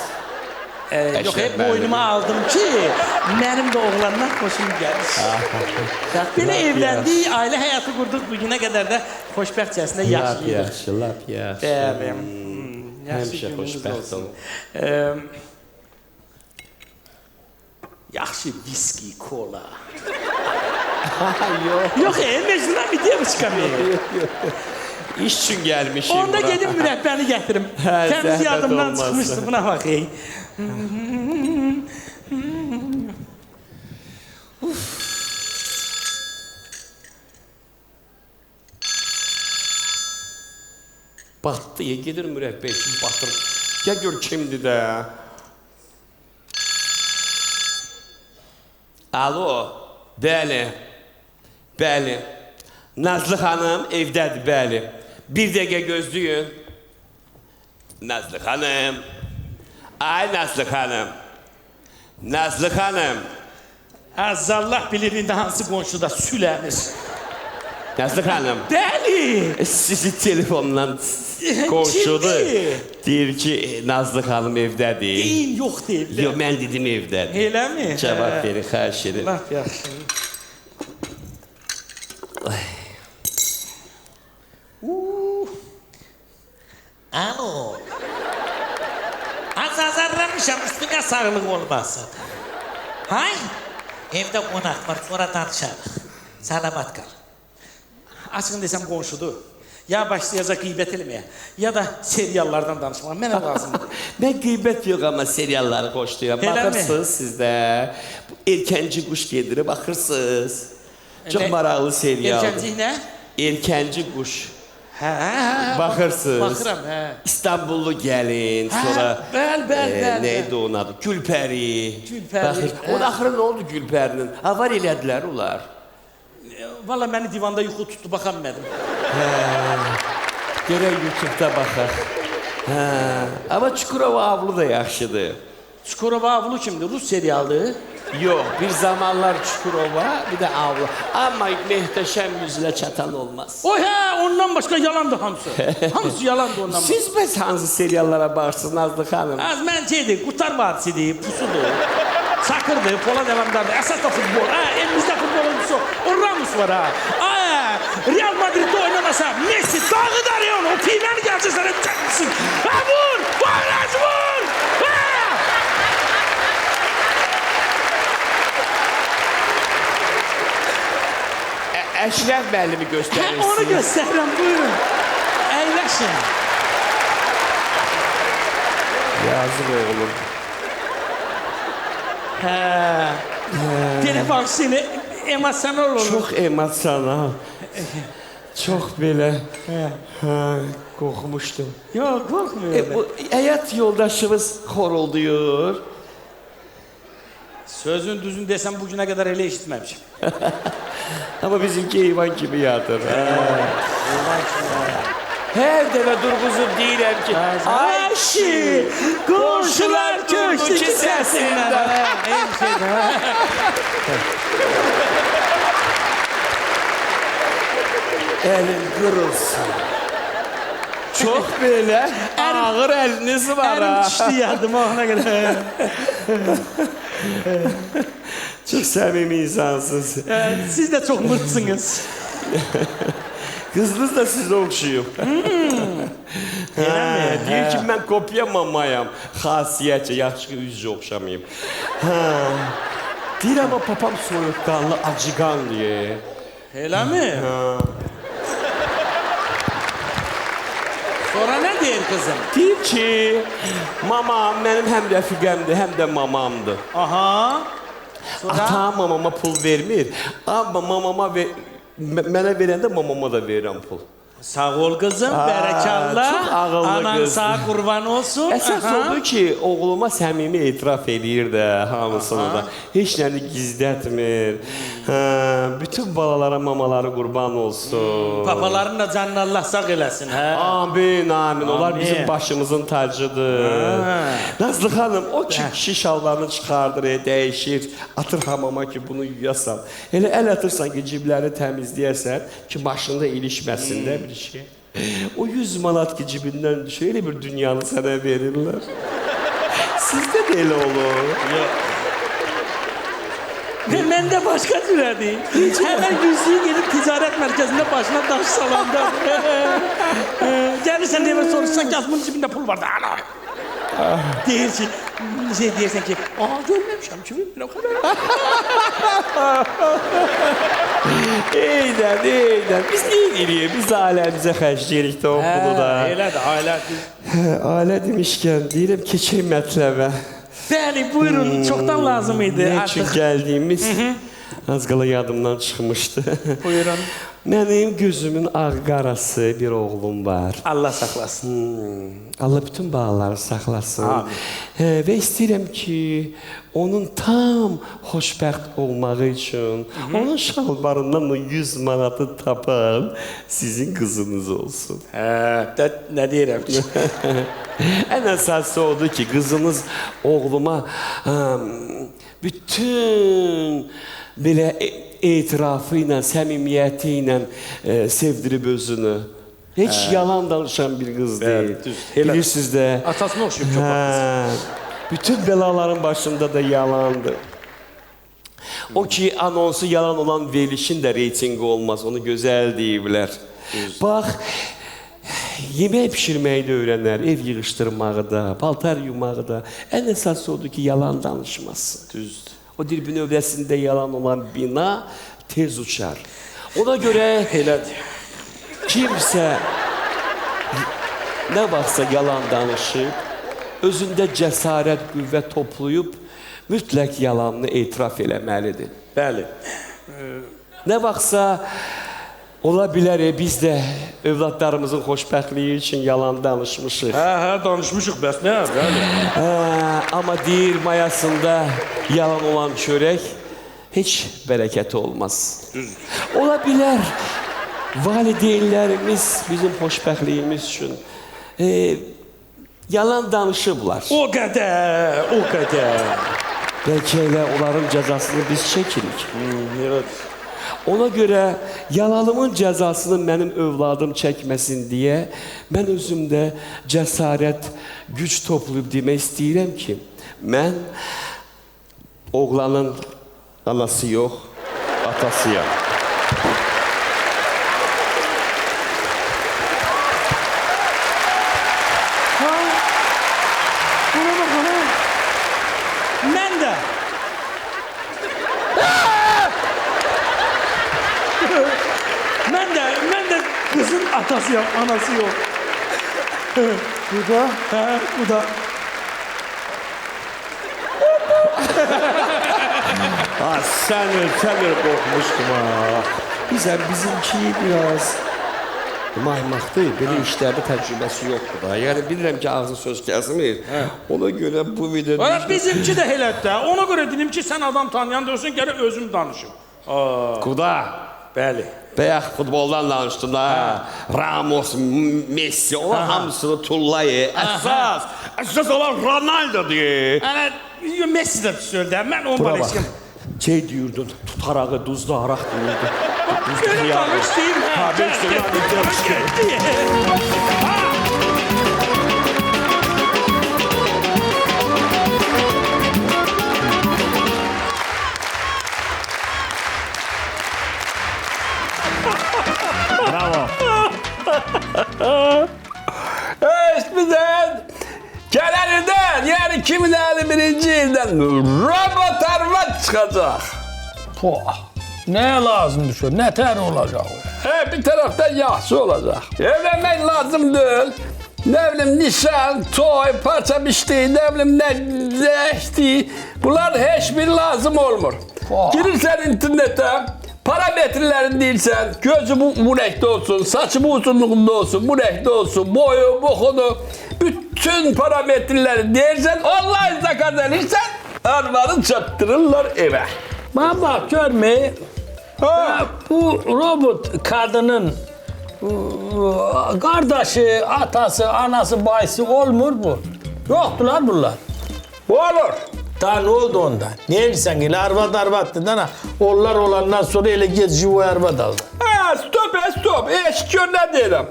[SPEAKER 2] Yok, hep
[SPEAKER 1] Əşrəf
[SPEAKER 2] boynuma
[SPEAKER 1] müəllim.
[SPEAKER 2] aldım ki, mənim də oğlanlar xoşum gəlir. Belə evləndik, ailə həyatı qurduq, bugünə qədər də xoşbəxtcəsinə yaşayırıq.
[SPEAKER 1] Lap yaxşı.
[SPEAKER 2] Bəli. Yaxşı
[SPEAKER 1] Həmişə
[SPEAKER 2] gününüz
[SPEAKER 1] xoşbəxt
[SPEAKER 2] olsun.
[SPEAKER 1] olun.
[SPEAKER 2] Yaxşı viski, kola.
[SPEAKER 1] Yox.
[SPEAKER 2] Yox, mecburen bir devçika mı?
[SPEAKER 1] İş üçün gəlmişik
[SPEAKER 2] Onda
[SPEAKER 1] bura.
[SPEAKER 2] gedib mürəbbəni gətirim.
[SPEAKER 1] Hə,
[SPEAKER 2] Təmiz
[SPEAKER 1] zəhmət
[SPEAKER 2] yadımdan
[SPEAKER 1] olmaz.
[SPEAKER 2] çıxmışdı, buna bax.
[SPEAKER 1] Batdı, gedir mürəbbə üçün batır. Gəl gör kimdir də. Alo, bəli, bəli. Nazlı xanım evdədir, bəli. Bir dəqiqə gözləyin. Nazlı xanım. Ay Nazlı xanım. Nazlı xanım.
[SPEAKER 2] Əzzallah bilir indi hansı qonşuda sülənir.
[SPEAKER 1] Nazlı xanım.
[SPEAKER 2] Bəli.
[SPEAKER 1] Sizi telefondan qonşudur.
[SPEAKER 2] Kimdir?
[SPEAKER 1] Deyir ki, Nazlı xanım evdədir.
[SPEAKER 2] Deyin, yox deyil.
[SPEAKER 1] Yox, mən dedim evdədir.
[SPEAKER 2] Elə mi?
[SPEAKER 1] Cavab verin, xahiş edirəm.
[SPEAKER 2] Laf yaxşı.
[SPEAKER 4] Alo. Az azarlamışam, üstüne sağlık olmasın. Hay? Evde konak var, sonra tartışalım. Salamat kal.
[SPEAKER 2] Açığın desəm qonşudur. Ya başlayacaq qeybət eləməyə, ya da seriallardan danışmağa. Mənə lazımdır.
[SPEAKER 1] Mən qeybət yox, amma serialları xoşlayıram.
[SPEAKER 2] Eləmi?
[SPEAKER 1] Baxırsınız siz də. Erkənci quş gedir, baxırsınız. Çox
[SPEAKER 2] Nə?
[SPEAKER 1] maraqlı serialdır.
[SPEAKER 2] Erkəncik nə?
[SPEAKER 1] Erkənci quş.
[SPEAKER 2] Hə,
[SPEAKER 1] Baxırsınız.
[SPEAKER 2] Baxıram, hə.
[SPEAKER 1] İstanbullu gəlin, sonra
[SPEAKER 2] bəl.
[SPEAKER 1] neydi onun adı? Gülpəri.
[SPEAKER 2] Gülpəri,
[SPEAKER 1] Baxır.
[SPEAKER 2] hə.
[SPEAKER 1] Onun axırı nə oldu Gülpərinin? Avar elədilər onlar.
[SPEAKER 2] Valla məni divanda yuxu tutdu, baxa bilmədim.
[SPEAKER 1] Görək YouTube'da baxaq. Hə, amma Çukurova avlu da yaxşıdır.
[SPEAKER 2] Çukurova avlu kimdir? Rus serialdır.
[SPEAKER 1] Yox, bir zamanlar Çukurova, bir də avlu. Amma möhtəşəm yüzlə çatan olmaz.
[SPEAKER 2] O hə, ondan başqa yalandır hamısı. Hamısı yalandır ondan başqa.
[SPEAKER 1] Siz bəs hansı seriallara baxırsınız Nazlı xanım?
[SPEAKER 2] Az mən şeydir, Qurtar Vadisidir, Pusudur, Çakırdır, Polad Əlamdardır, əsas da futbol. Hə, elimizdə futbol oyuncusu, o Ramos var ha. Real Madrid'de oynamasa Messi dağı darıyor, o piymen gelse sana çakmışsın. Ha vur, Varaz vur! Ha!
[SPEAKER 1] Əşrəf müəllimi
[SPEAKER 2] Ha,
[SPEAKER 1] göstərirsiniz.
[SPEAKER 2] onu göstereceğim, buyurun. Eğleşin.
[SPEAKER 1] Yazıq oğlum.
[SPEAKER 2] Ha. Telefon seni emosyonel olur.
[SPEAKER 1] Çox emosional. Çox belə. Hə, qorxmuşdum.
[SPEAKER 2] Yok, korkmuyorum.
[SPEAKER 1] Bu həyat yoldaşımız xorulduyur.
[SPEAKER 2] Sözün düzün desem bugüne kadar ele işitmemişim.
[SPEAKER 1] Amma bizimki heyvan kimi yatır. Hər dəfə durğuzub deyirəm ki, ay kişi, qonşular köşkü səsindən. Əlim qırılsın. Çox belə ağır əliniz var
[SPEAKER 2] Elim
[SPEAKER 1] ha.
[SPEAKER 2] düştü yardım ona kadar.
[SPEAKER 1] Çox səmimi insansınız.
[SPEAKER 2] Siz de çok mırtsınız.
[SPEAKER 1] Qızınız da sizə oxşuyub. Deyir ki, mən kopyamamayam. Xasiyyətcə, yaxşı ki, üzcə oxşamayıb. Deyir, amma papam soyuqqanlı, acıqan diye.
[SPEAKER 2] Öyle mi? Sonra ne der kızım?
[SPEAKER 1] Deyir ki, mamam mənim həm rəfiqəmdir, həm də mamamdır.
[SPEAKER 2] Aha. Sonra?
[SPEAKER 1] Atam mamama pul vermir, amma mənə verəndə mamama da verirəm pul.
[SPEAKER 2] Sağ ol kızım, berekallah.
[SPEAKER 1] çok ağıllı
[SPEAKER 2] Anan
[SPEAKER 1] kız.
[SPEAKER 2] sağ kurban olsun.
[SPEAKER 1] Əsas
[SPEAKER 2] Aha.
[SPEAKER 1] oldu ki, oğluma səmimi etiraf eləyir də hamısını da. Heç nəni gizlətmir. Bütün balalara mamaları qurban olsun.
[SPEAKER 2] Papaların da canını Allah sağ eləsin. Hə?
[SPEAKER 1] Amin, amin. Onlar
[SPEAKER 2] Amin.
[SPEAKER 1] bizim başımızın tacıdır. Nazlı xanım, o ki kişi şalvarını çıxardır, dəyişir, atır hamama ki bunu yuyasan. Elə əl atırsan ki, cibləri təmizləyərsən ki, başında ilişməsin də bir şey. O 100 manat ki cibindən düşür, elə bir dünyanı sənə verirlər. Sizdə də elə olur.
[SPEAKER 2] Ben de başka türedi. Hemen Gülsü'yü gelip ticaret merkezinde başına taş salandı. Gelirsen eve soruşsan ki bunun cebinde pul vardı. Ana. Değilsin. Diyersen ki, görmemişim kimi ne kadar.
[SPEAKER 1] İyiden. Biz ne ediyoruz? Biz de ailemize xərcləyirik də o pulu da.
[SPEAKER 2] Elədir, ailə.
[SPEAKER 1] Ailə demişkən, deyirəm keçək mətləbə.
[SPEAKER 2] Bəli, buyurun, çoxdan lazım idi
[SPEAKER 1] Ne üçün
[SPEAKER 2] artıq.
[SPEAKER 1] gəldiyimiz az qala yadımdan çıxmışdı.
[SPEAKER 2] Buyurun.
[SPEAKER 1] Mənim gözümün ağ-qarası bir oğlum var.
[SPEAKER 2] Allah saxlasın.
[SPEAKER 1] Allah bütün bağları saxlasın.
[SPEAKER 2] Amin.
[SPEAKER 1] Və istəyirəm ki, onun tam xoşbəxt olmağı üçün onun şalvarından o 100 manatı tapan sizin qızınız olsun.
[SPEAKER 2] Nə deyirəm ki?
[SPEAKER 1] Ən əsası odur ki, qızınız oğluma bütün belə etirafı ilə, səmimiyyəti ilə sevdirib özünü. Heç yalan danışan bir qız deyil.
[SPEAKER 2] düz. Elə.
[SPEAKER 1] Bilirsiniz də.
[SPEAKER 2] Atasına oxşuyub çox haklısın.
[SPEAKER 1] Bütün belaların başında da yalandır. O ki, anonsu yalan olan verilişin də reytingi olmaz. Onu gözəl deyiblər. Bax, yemək pişirməyi də öyrənər, ev yığışdırmağı da, paltar yumağı da. Ən əsası odur ki, yalan danışmasın. Düzdür. O dilbin övrəsində yalan olan bina tez uçar. Ona görə
[SPEAKER 2] Elədir.
[SPEAKER 1] kimsə nə vaxtsa yalan danışıb, özündə cəsarət, qüvvət toplayıb, mütləq yalanını etiraf eləməlidir.
[SPEAKER 2] Bəli.
[SPEAKER 1] Nə vaxtsa ola bilər biz də övladlarımızın xoşbəxtliyi üçün yalan danışmışıq.
[SPEAKER 2] Danışmışıq bəs nə? Bəli.
[SPEAKER 1] Amma deyir mayasında yalan olan çörək heç bərəkəti olmaz. Ola bilər valideynlərimiz bizim xoşbəxtliyimiz üçün yalan danışıblar.
[SPEAKER 2] O qədər, o qədər.
[SPEAKER 1] Bəlkə elə onların cəzasını biz çəkirik.
[SPEAKER 2] Elədir.
[SPEAKER 1] Ona görə yalanımın cəzasını mənim övladım çəkməsin deyə mən özümdə cəsarət, güc toplayıb demək istəyirəm ki, mən oğlanın anası yox, atasıyam.
[SPEAKER 2] Mən də. Mən də qızın atasıyam, anası yox.
[SPEAKER 1] Bu da?
[SPEAKER 2] Bu da.
[SPEAKER 1] Sən qorxmuşdum ha. Bizimki biraz maymaqdır, belə işlərdə təcrübəsi yoxdur da. Yəni bilirəm ki, ağzı söz kəsmir. Ona görə bu video...
[SPEAKER 2] Bizimki də elədir də. Ona görə dedim ki, sən adam tanıyan dörsün, gələ özüm danışım.
[SPEAKER 1] Kuda,
[SPEAKER 2] Bəli.
[SPEAKER 1] bayaq futboldan danışdın da. Ramos, Messi, onlar hamısını tullayı. Əsas olan Ronaldo'dur.
[SPEAKER 2] Messi də söylədi. Mən onu
[SPEAKER 1] Bura bax,
[SPEAKER 2] barışım.
[SPEAKER 1] şey deyürdün, tutarağı, duzlu araq deyirdi.
[SPEAKER 2] Seni tanıştayım.
[SPEAKER 5] Eskiden Kenarından yani kimin 51. ilden robot arvat çıkacak.
[SPEAKER 6] Ne lazım düşüyor? Ne ter olacak?
[SPEAKER 5] Bir taraftan yaxşı olacak. Evlenmek lazım değil. Ne bileyim nişan, toy, parça biçti, ne bileyim ne değişti. Bunlar hiçbir lazım olmur. Girirsen internete, parametrelerini değilsen, gözü bu renkte olsun, saçı bu uzunluğunda olsun, bu renkte olsun, boyu, bokunu, bütün parametreleri değilsen, online zakaz alırsan, arvanı çattırırlar eve.
[SPEAKER 6] Ben bak görmeyi, bu robot kadının kardeşi, atası, anası, bayisi olmur bu. Yoktular bunlar.
[SPEAKER 5] Olur.
[SPEAKER 6] Daha ne oldu ondan? Ne bilsen ki arvat dedin ha. Onlar olandan sonra ele gezici o arvat aldı.
[SPEAKER 5] Stop. Eşkör ne diyelim.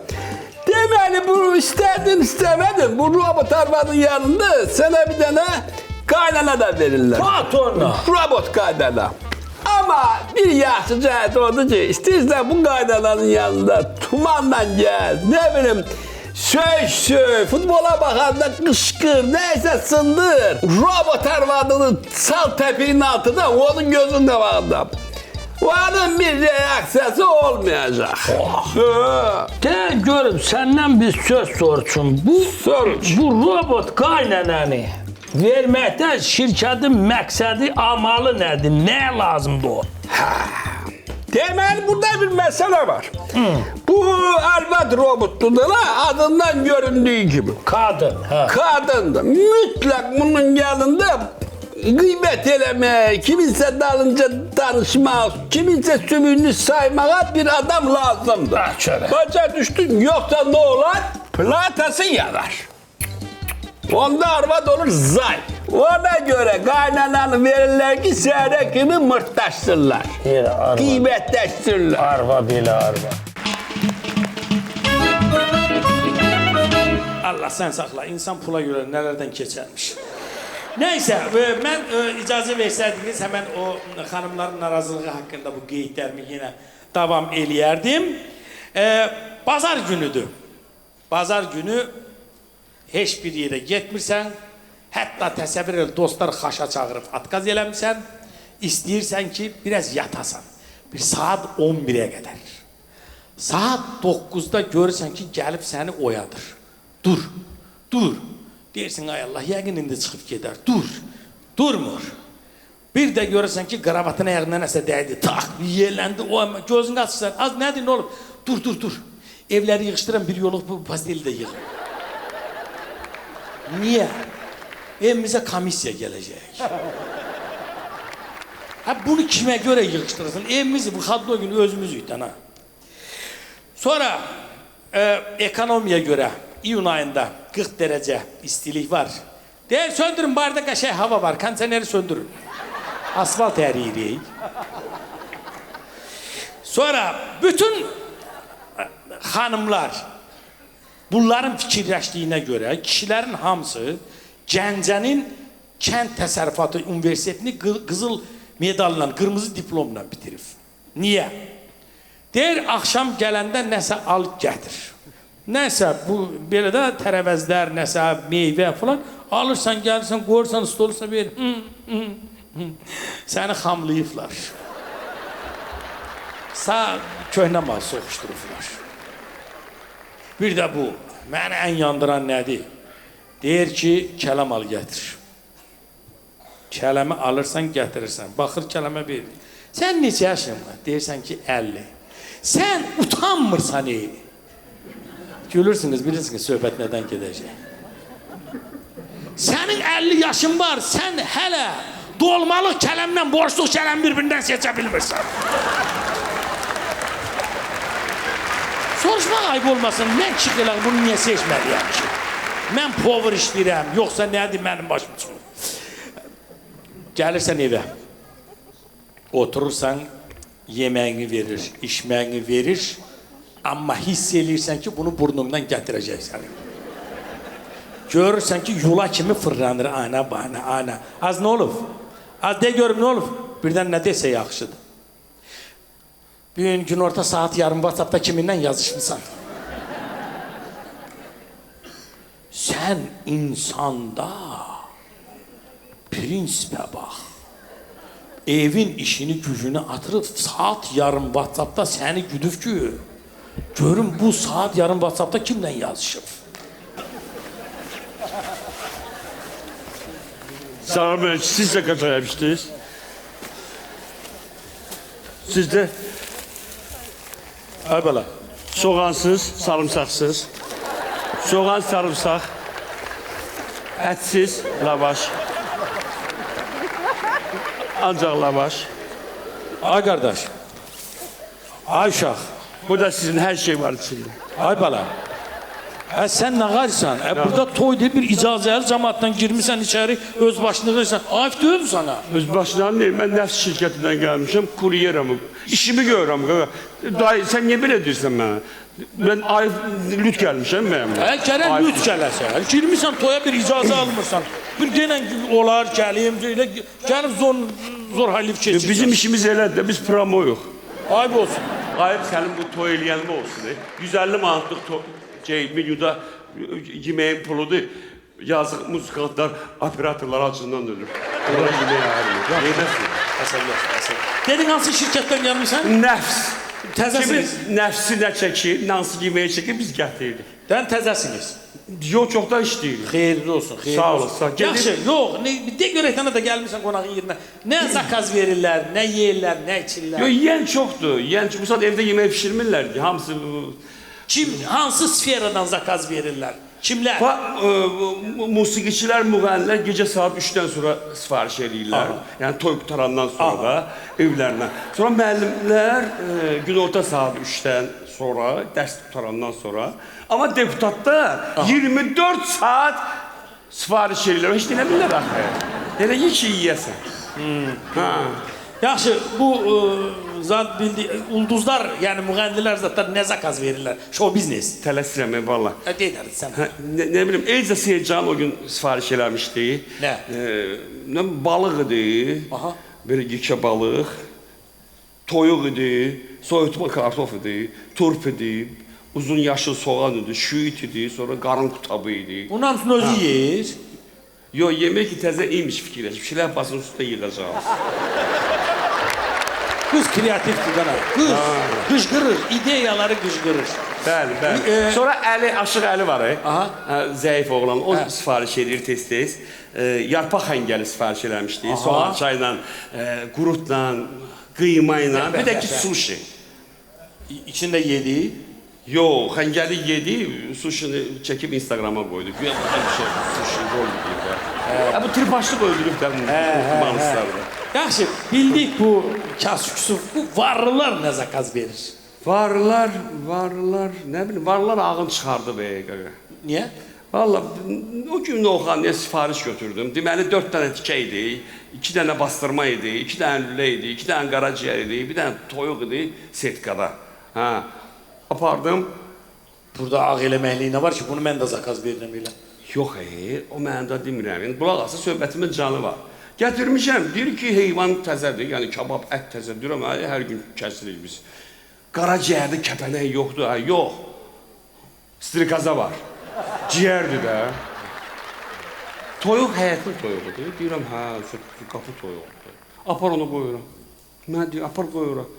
[SPEAKER 5] Demeli bu istedin istemedin. Bu robot arvadın yanında sana bir tane kaynana da verirler.
[SPEAKER 6] Patronla.
[SPEAKER 5] Robot kaynana. Ama bir yaxşı cəhət odur ki, istəyirsən bu qaydaların yanında tumanla gel, ne bileyim, söy, futbola bakanda kışkır, neyse sındır. Robot arvadını sal tepeğin altında, onun gözünde bağında. Onun bir reaksiyası olmayacak.
[SPEAKER 6] De görüm senden bir söz sorsun. Bu robot qaynananı verməkdə şirkətin məqsədi, amalı nədir? Nə lazımdır o?
[SPEAKER 5] Temel burada bir mesele var. Bu arvad robotludur ha, adından göründüğü gibi.
[SPEAKER 6] Kadın. Ha.
[SPEAKER 5] Kadındır. Mutlak bunun yanında gıybet elemeye, kiminse dalınca danışmak, kiminse sümüğünü saymaya bir adam lazımdır.
[SPEAKER 6] Ha, şöyle.
[SPEAKER 5] Başa düştün, yoksa ne olur? Platası yanar. Onda arvad olur zay. Ona göre kaynananı verirler ki seyrek gibi mırtlaşsınlar. Kıymetleşsinler.
[SPEAKER 6] Arvad ilə arvad.
[SPEAKER 2] Allah sen sakla. İnsan pula göre nelerden geçermiş. Neyse ben icazə versəydiniz hemen o hanımların narazılığı hakkında bu qeydlərimi yine devam eləyərdim. Bazar günüdür. Bazar günü heç bir yere getmirsən, hətta təsəvvür el dostlar xaşa çağırıb atkaz eləmirsən, istəyirsən ki biraz yatasan. Bir saat 11'e kadar. Saat 9'da görürsən ki gəlib səni oyadır. Dur. Dersin ay Allah yəqin indi çıxıb gedər. Durmur. Bir de görürsən ki kravatın ayağına nəsə dəydi. Tak yerləndi. O gözünü açırsan. Az nədir ne olur? Dur. Evləri yığışdıran bir yoluq bu pasteli de yığın. Niye? Evimize komisya gelecek. Ha bunu kime göre yığıştırırsın? Evimizi bu haddi o gün özümüz yükten ha. Sonra ekonomiye göre iyun ayında 40 derece istilik var. Değer söndürün bardak şey hava var. Kanseneri söndürün. Asfalt eriyi. Sonra bütün hanımlar bunların fikirləşdiyinə görə kişilərin hamısı Gəncənin Kənd Təsərrüfatı Universitetini qızıl medalla, qırmızı diplomla bitirib. Niyə? Deyir, axşam gələndə nəsə alıb gətir. Nəsə, bu belə də tərəvəzlər, nəsə meyvə falan alırsan, gəlirsən, qoyursan, stolursan, verir. Səni xamlayıblar. Sağ köhnə mal soxuşturublar. Bir də bu, məni ən yandıran nədir? Deyir ki, kələm al gətir. Kələmi alırsan, gətirirsən. Baxır kələmə verir. Sən neçə yaşın var? Deyirsən ki, 50. Sən utanmırsan ey. Gülürsünüz, bilirsiniz söhbət nədən gedəcək. Sənin 50 yaşın var, sən hələ dolmalıq kələmlə, borçluq kələm bir-birindən seçə bilmirsən. Soruşmaq ayıb olmasın, mən çıxılaq bunu niyə seçməliyəm ki? Mən power işləyirəm, yoxsa nədir mənim başım üçün? Gəlirsən evə, oturursan, yeməyini verir, içməyini verir, amma hiss eləyirsən ki, bunu burnundan gətirəcəksən. Görürsən ki, yula kimi fırlanır, ana. Az nə olub? Az de görüm nə olub? Birdən nə desə yaxşıdır. Bir gün orta saat yarım WhatsApp'ta kiminlə yazışmışsan. Sən insanda prinsipə bax. Evin işini gücünü atırıb saat yarım WhatsApp'ta səni güdüb ki, görün bu saat yarım WhatsApp'ta kimlə yazışıb?
[SPEAKER 1] Sağ Bey, siz de kaça yapmıştınız? Siz de
[SPEAKER 2] Ay bala.
[SPEAKER 1] soğansız, sarımsaksız. Soğan, sarımsak. Etsiz, lavaş. Ancak lavaş.
[SPEAKER 2] Ay kardeş. Ay uşaq.
[SPEAKER 1] Burada sizin her şey var içinde.
[SPEAKER 2] Ay bala. Sen ne qarsan? Burada toyda bir icazəli cəmaatdan girmişsən içəri, öz başına qırsan. Ayıp deyil mi sana?
[SPEAKER 1] Öz başından değil, ben nefs şirketinden gelmişim, kuryerim. İşimi görürüm. Dayı, sen niye böyle diyorsun bana? Ben ayıp lüt gelmişim ben.
[SPEAKER 2] Gərək lüt gələsən. Girmişsən toya bir icazə almırsan. Bir denən olar, gəlib zor halif keçir.
[SPEAKER 1] Bizim işimiz elədir də, biz promoyuq.
[SPEAKER 2] Ayıp olsun.
[SPEAKER 1] Qayıb sənin bu toy eləyənmə olsun. 150 manatlıq menyuda yeməyin puludur. Yazıq muzikantlar, operatorlar acından ölür. Onlara yemək ayırmır. Neyləsin?
[SPEAKER 2] Dedin hansı şirkətdən gəlmişsən?
[SPEAKER 1] Nəfs.
[SPEAKER 2] Təzəsiniz.
[SPEAKER 1] Kimin nəfsi nə çəkir, hansı yeməyi çəkir, biz gətirirdik.
[SPEAKER 2] Dən təzəsiniz.
[SPEAKER 1] Yox, çoxdan işləyirik.
[SPEAKER 2] Xeyirli olsun, xeyirli
[SPEAKER 1] Sağ
[SPEAKER 2] olsun.
[SPEAKER 1] olasın.
[SPEAKER 2] Yaxşı, yox, de görəkdən də gəlmişsən qonağın yerinə. Nə zakaz verirlər, nə yeyirlər, nə içirlər.
[SPEAKER 1] Yox, yeyən çoxdur. Yeyən çox. Bu saat evdə yemək pişirmirlər ki, hamısı...
[SPEAKER 2] Kim, hansı sferadan zakaz verirlər? Kimlər?
[SPEAKER 1] Musiqiçilər, müğənnilər gecə saat 3-dən sonra sifariş edirlər. Yəni toy qutarandan sonra da evlərinə. Sonra müəllimlər günorta saat 3-dən sonra, dərs qutarandan sonra. Amma deputatlar 24 saat sifariş edirlər. Heç deyə axı. Elə ye ki, yeyəsən.
[SPEAKER 2] Yaxşı, bu zat bildi, ulduzlar, yəni müğənnilər zatlar nə zakaz verirlər? Show business.
[SPEAKER 1] Tələsirəm, valla.
[SPEAKER 2] Deyirlər sən.
[SPEAKER 1] Ne bilim, Elza Seyircan o gün sifariş eləmişdi.
[SPEAKER 2] Nə?
[SPEAKER 1] Nə balıq idi.
[SPEAKER 2] Aha.
[SPEAKER 1] Böyle yekə balıq. Toyuq idi. Soyutma kartof idi. Turp idi. Uzun yaşıl soğan idi. Şüit idi. Sonra qarın qutabı idi.
[SPEAKER 2] Bunun hamısını özü yeyir.
[SPEAKER 1] Yo, yemək ki, təzə iymiş fikirləşib. Şiləpasının üstündə yığacaq.
[SPEAKER 2] Kız kreatifdir bana. Kız qışqırır, ideyaları qışqırır.
[SPEAKER 1] Bəli, bəli. Sonra Əli, Aşıq Əli var.
[SPEAKER 2] Aha.
[SPEAKER 1] Zəif oğlan. O sifariş edir tez-tez. Yarpaq həngəli sifariş eləmişdi. Soğan çayla, qurutla, qıyma ilə. Bir də ki, sushi.
[SPEAKER 2] İçində yedi.
[SPEAKER 1] Yox, həngəli yedi, sushini çəkib Instagrama qoydu. Güya bir şey, sushi rol deyib. Bu tripaşlıq öldürüb də humanistlərdə.
[SPEAKER 2] Yaxşı, bildik bu Kasüksuf, bu varlılar nə zakaz verir?
[SPEAKER 1] Varlar, nə bilim, varlar ağın çıxardı be.
[SPEAKER 2] Niyə?
[SPEAKER 1] Valla, o gün Oxanlıya sifariş götürdüm. Deməli, 4 dənə tikə idi, 2 dənə bastırma idi, 2 dənə lülə idi, 2 dənə qaraciyər idi, bir dənə toyuq idi setkada. Apardım.
[SPEAKER 2] Burada ağ eləməkliyi nə var ki, bunu mən də zakaz verirəm elə.
[SPEAKER 1] Yox, o mənimdə demirəm. Qulaq asa söhbətimin canı var. Gətirmişəm, deyir ki, heyvan təzədir, yəni kabab, ət təzədir, amma hər gün kəsirik biz. Qaraciyərdə kəpənək yoxdur, yox. Strikaza var. Ciyərdir də. Toyuq həyatın toyuğudur. Deyirəm, qapı toyuğudur. Apar onu qoyuram. Mən deyir, apar qoyuram.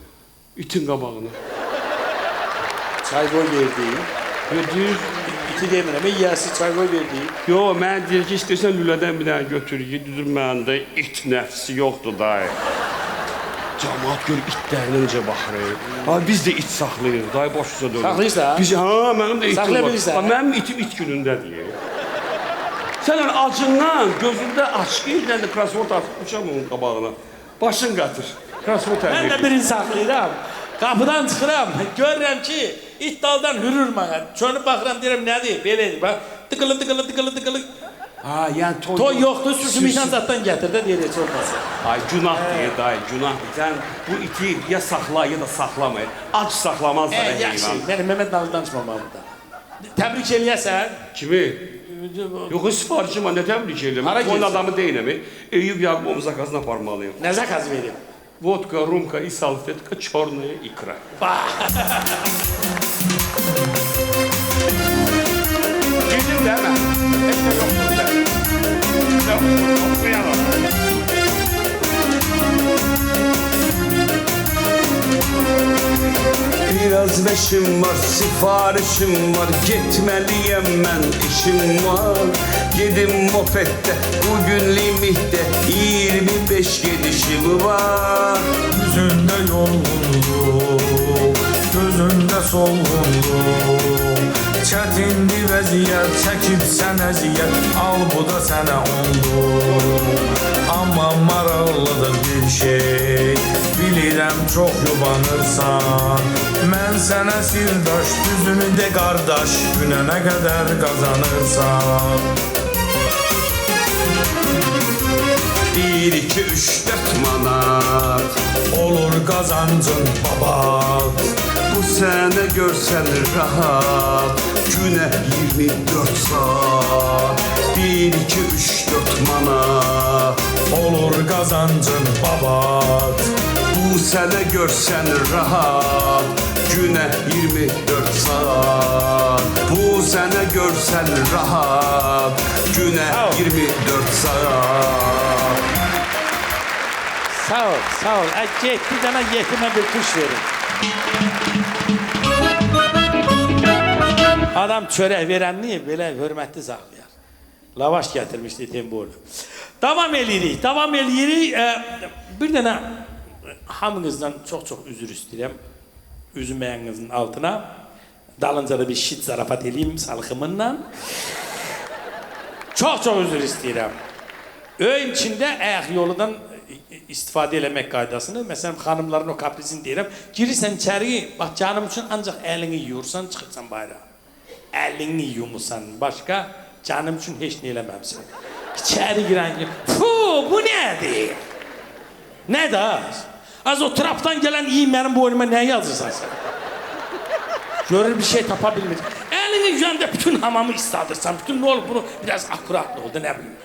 [SPEAKER 1] İtin qabağına.
[SPEAKER 2] Çay qoy verdi.
[SPEAKER 1] Deyir,
[SPEAKER 2] İti demirəm, yiyəsi çay qoy verdi.
[SPEAKER 1] yox, mən deyir ki, istəyirsən lülədən bir dənə götür, yedir məndə it nəfsi yoxdur dayı. Cəmaat gör itlərlə necə baxır. Biz də it saxlayırıq, dayı başuca dönür.
[SPEAKER 2] Saxlayırsan?
[SPEAKER 1] Mənim də itim var.
[SPEAKER 2] Saxlaya bilirsən?
[SPEAKER 1] Mənim itim it günündədir. Sən acından, gözündə açıq ilə də krasvort atmışam onun qabağına. Başın qatır. Krasvort
[SPEAKER 2] Mən
[SPEAKER 1] əldir.
[SPEAKER 2] də birini saxlayıram. Qapıdan çıxıram, görürəm ki, it daldan hürür mənə. Çönüb baxıram, deyirəm, nədir? Belədir, bax. Tıqılı.
[SPEAKER 1] Yəni
[SPEAKER 2] Toy yoxdur, sürsümükdən zatdan gətir də, deyir, heç olmasın.
[SPEAKER 1] Ay, günah deyir, dayı, günah. Sən bu iti ya saxla, ya da saxlama. Ac saxlamazlar
[SPEAKER 2] Yaxşı,
[SPEAKER 1] heyvan.
[SPEAKER 2] mən Mehmet Nağlı danışmam burada. Təbrik eləyəsən.
[SPEAKER 1] Kimi? Yox, sifarişim var, nə təbrik edirəm.
[SPEAKER 2] Hara
[SPEAKER 1] Onun
[SPEAKER 2] girsin?
[SPEAKER 1] adamı deyiləm. Eyüp Yaqubovun zakazına aparmalıyım.
[SPEAKER 2] Nə zakaz verib?
[SPEAKER 1] Vodka, rumka и салфетка, черная икра. Gidin deme. Hiç de yoktur de. Okuyalım. Biraz beşim var, sifarişim var. Gitmeliyim ben, işim var. Yedim mopette, bugün limitte 25 gidişim var.
[SPEAKER 3] Yüzünde yorgunluq, gözünde solğunluq. Çətindir vəziyyət, çəkibsən əziyyət, al bu da sənə onluq. Amma maraqlıdır bir şey, bilirəm çox yubanırsan. Mən sənə sirdaş, düzünü de qardaş, günə nə qədər qazanırsan.
[SPEAKER 1] 1, 2, 3, 4 manat
[SPEAKER 3] Olur qazancın babat.
[SPEAKER 1] Bu sene görsen rahat Güne 24 saat 1, 2, 3, 4 manat
[SPEAKER 3] Olur qazancın qazancın babat.
[SPEAKER 1] Bu sene görsen rahat, güne 24 saat. Bu sene görsen rahat, güne 24 saat.
[SPEAKER 2] Sağ ol, sağ ol. Get bir tane yetime bir kuş verin. Adam çörək verənliyi belə hörmətli saxlayar. Lavaş gətirmişdi Tembolu. Davam eləyirik, davam eləyirik. Bir dənə hamınızdan çox üzür istəyirəm. Üzüməyinizin altına. Dalınca da bir şit zarafat eləyim salxımınla. Çox üzür istəyirəm. Öyün içində ayaq yoludan istifadə eləmək qaydasını, məsələn, xanımların o kaprizini deyirəm. Girirsən içəri, bax canım üçün ancaq əlini yuyursan, çıxırsan bayrağa. Əlini yumusan, başqa canım üçün heç nə eləməmsən. İçəri girən gibi, bu nədir? Nədir? Az o trapdan gələn iyi mənim boynuma nə yazırsan sən? Görür bir şey tapa bilmir. Əlini yüzəndə bütün hamamı istadırsan, bütün nə olub bunu biraz akuratlı oldu, nə bileyim.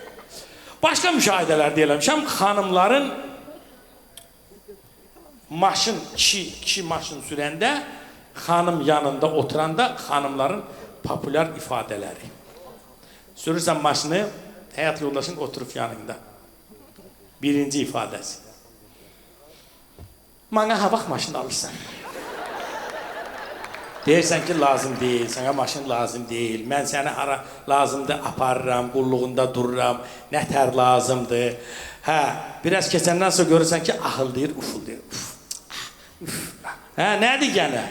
[SPEAKER 2] Başqa müşahidələr deyələmişəm, xanımların maşın, kişi maşın sürəndə, xanım yanında oturanda xanımların populyar ifadələri. Sürürsən maşını, həyat yoldaşın oturub yanında. Birinci ifadəsi. Mənə havaq maşını alırsan. Deyirsən ki, lazım deyil, sənə maşın lazım deyil, mən səni hara lazımdır aparıram, qulluğunda dururam, nətər lazımdır. Hə, biraz keçəndən sonra görürsən ki, ahıldayır, ufuldayır. Hə, nədir gənə?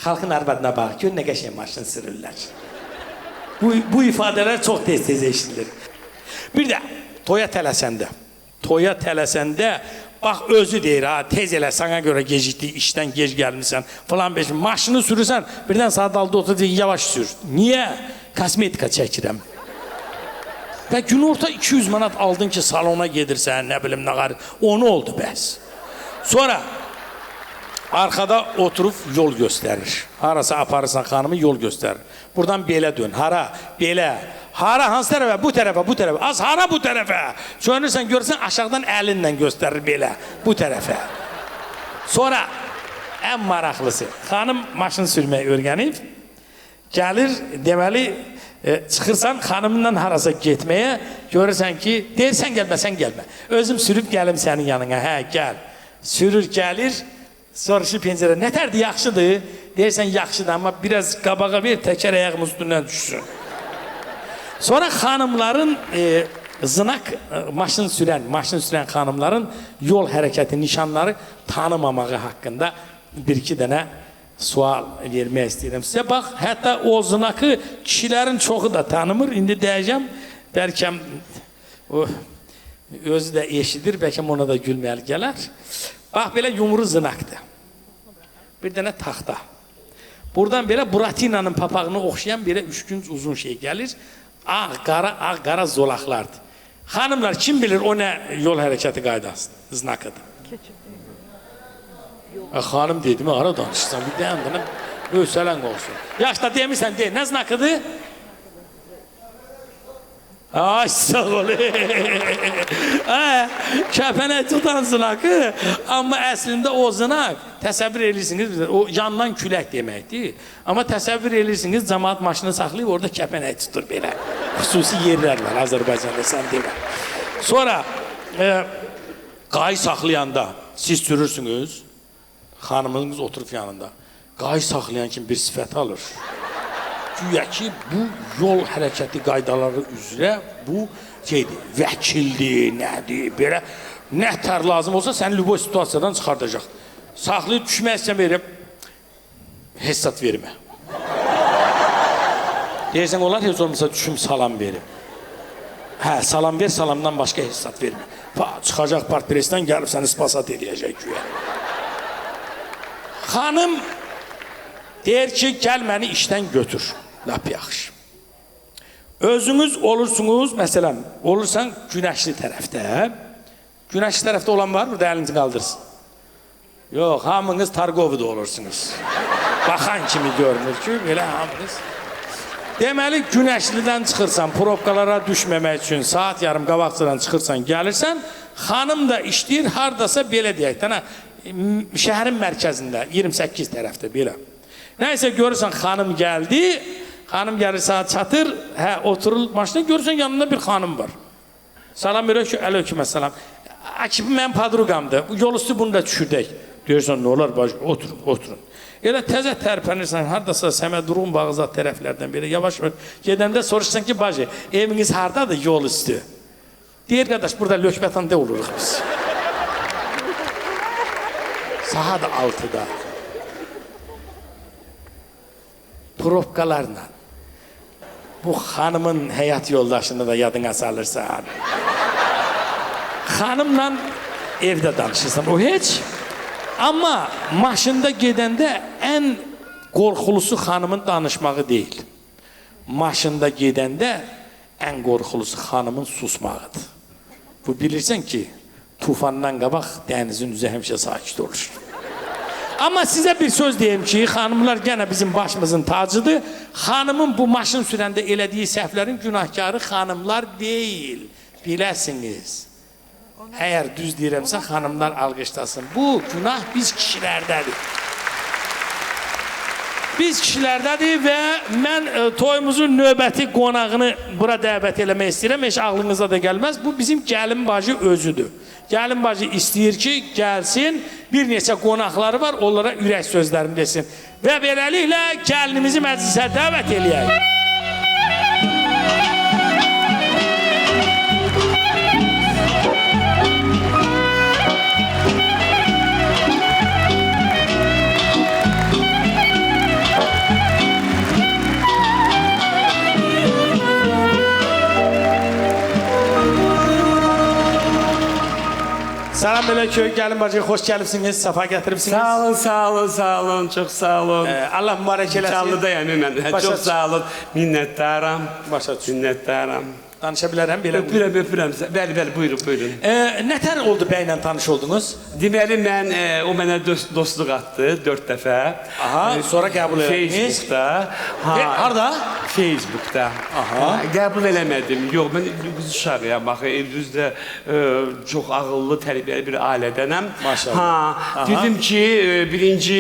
[SPEAKER 2] Xalqın arvadına bax, gör nə qəşəng maşın sürürlər. Bu ifadələr çox tez eşidilir. Bir də, toya tələsəndə, bax özü deyir, ha, tez elə, sana görə gecikdi, işdən gec gəlmişsən, falan beşin, maşını sürürsən, birdən saat aldı otur, deyir, yavaş sür. Niyə? Kosmetika çəkirəm. Və gün orta 200 manat aldın ki, salona gedirsən, nə bilim, nə qarı, onu oldu bəs. Sonra, arkada oturub yol göstərir. Harasa aparırsan xanımı yol göstərir. Buradan belə dön, hara, belə. Hara hansı tərəfə? Bu tərəfə, bu tərəfə. Az hara bu tərəfə? Çönürsən, görürsən, aşağıdan əlinlə göstərir belə, bu tərəfə. Sonra, ən maraqlısı, xanım maşın sürməyi öyrənib, gəlir, deməli, çıxırsan, xanımından harasa getməyə, görürsən ki, deyirsən gəlmə, sən gəlmə. Özüm sürüb gəlim sənin yanına, hə, gəl. Sürür, gəlir, soruşur pencərə, nətərdir, yaxşıdır? Deyirsən, yaxşıdır, amma biraz qabağa ver, təkər ayağım üstündən düşsün. Sonra xanımların maşın sürən xanımların yol hərəkəti, nişanları tanımamağı haqqında bir-iki dənə sual vermək istəyirəm sizə. Bax, hətta o zınakı kişilərin çoxu da tanımır. İndi deyəcəm, bəlkə özü də eşidir, bəlkə ona da gülməli gələr. Bax, belə yumru zınaqdır. Bir dənə taxta. Buradan belə Buratina'nın papağını oxşayan belə 3 günc uzun şey gəlir. Ağ qara zolaqlardır. Xanımlar, kim bilir o nə yol hərəkəti qaydasıdır, znakıdır? Xanım dedim, ara danışırsan, bir deyəndənə ölsələn olsun. Yaşda demirsən, deyil, nə znakıdır? Ay, sağ ol. Kəpənək tutan znakı, amma əslində o znak, təsəvvür edirsiniz, o yandan külək deməkdir. Amma təsəvvür edirsiniz, cəmaat maşını saxlayıb, orada kəpənək tutur belə. Xüsusi yerlər var Azərbaycanda, sən demə. Sonra, qayı saxlayanda siz sürürsünüz, xanımınız oturub yanında. Qayı saxlayan kimi bir sifət alır. Güya ki, bu yol hərəkəti qaydaları üzrə bu şeydir, vəkildir, nədir, belə nətər lazım olsa səni lübo situasiyadan çıxardacaq. Saxlayıb düşmək istəyən verib, hesat vermə. Deyirsən, onlar heç olmasa düşüm salam verib. Hə, salam ver, salamdan başqa hesat vermə. Çıxacaq partpresdən gəlib səni spasat edəcək güya. Xanım deyir ki, gəl məni işdən götür. Lap yaxşı. Özünüz olursunuz, məsələn, olursan günəşli tərəfdə. Günəşli tərəfdə olan var, burada əlinizi qaldırsın. Yox, hamınız Targovda olursunuz. Baxan kimi görünür ki, belə hamınız. Deməli, Günəşlidən çıxırsan, probkalara düşməmək üçün saat yarım qabaqçadan çıxırsan, gəlirsən, xanım da işləyir, hardasa belə deyək, şəhərin mərkəzində, 28 tərəfdə belə. Nəysə görürsən, xanım gəldi, xanım gəlir saat çatır, oturur maşına, görürsən yanında bir xanım var. Salam aleyküm, aleyküm əssalam. Akif, mən padruqamdır, yol üstü bunu da düşürdək. Deyirsən, nə olar, bacı, oturun. Elə təzə tərpənirsən, haradasa Səmədurun Bağzat tərəflərdən belə yavaş gedəndə soruşsan ki, bacı, eviniz hardadır yol üstü? Deyir, qardaş, burada Lökbətanda oluruq biz. Saat 6'da. Probkalarla. Bu xanımın həyat yoldaşını da yadına salırsan. Xanımla evdə danışırsan, o heç. Amma maşında gedəndə ən qorxulusu xanımın danışmağı deyil. Maşında gedəndə ən qorxulusu xanımın susmağıdır. Bu bilirsən ki, tufandan qabaq dənizin üzü həmişə sakit olur. Amma sizə bir söz deyim ki, xanımlar gənə bizim başımızın tacıdır. Xanımın bu maşın sürəndə elədiyi səhvlərin günahkarı xanımlar deyil. Biləsiniz. Əgər düz deyirəmsə, xanımlar alqışlasın. Bu günah biz kişilərdədir. Biz kişilərdədir və mən toyumuzun növbəti qonağını bura dəvət eləmək istəyirəm. Heç ağlınıza da gəlməz. Bu bizim gəlin bacı özüdür. Gəlin bacı istəyir ki, gəlsin, bir neçə qonaqları var, onlara ürək sözlərimi desin. Və beləliklə gəlinimizi məclisə dəvət eləyək. Salam aleyküm, gəlin bacı, xoş gəlibsiniz, safa gətiribsiniz.
[SPEAKER 1] Sağ olun, çox sağ olun.
[SPEAKER 2] Allah mübarək eləsin.
[SPEAKER 1] Canlıdayım mən, çox sağ olun. Minnətdaram.
[SPEAKER 2] Başa düşün.
[SPEAKER 1] Minnətdaram.
[SPEAKER 2] Danışa bilərəm, belə.
[SPEAKER 1] Öpürəm. Bəli, buyurun.
[SPEAKER 2] Nətər oldu bəylə tanış oldunuz?
[SPEAKER 1] Deməli, o mənə dostluq atdı 4 dəfə.
[SPEAKER 2] Aha, sonra qəbul elədiniz.
[SPEAKER 1] Facebookda.
[SPEAKER 2] Harada?
[SPEAKER 1] Facebookda.
[SPEAKER 2] Aha.
[SPEAKER 1] Qəbul eləmədim. Yox, mən qız uşağıyam, baxı, düzdə çox ağıllı, tərbiyəli bir ailədənəm.
[SPEAKER 2] Maşallah.
[SPEAKER 1] Dedim ki, birinci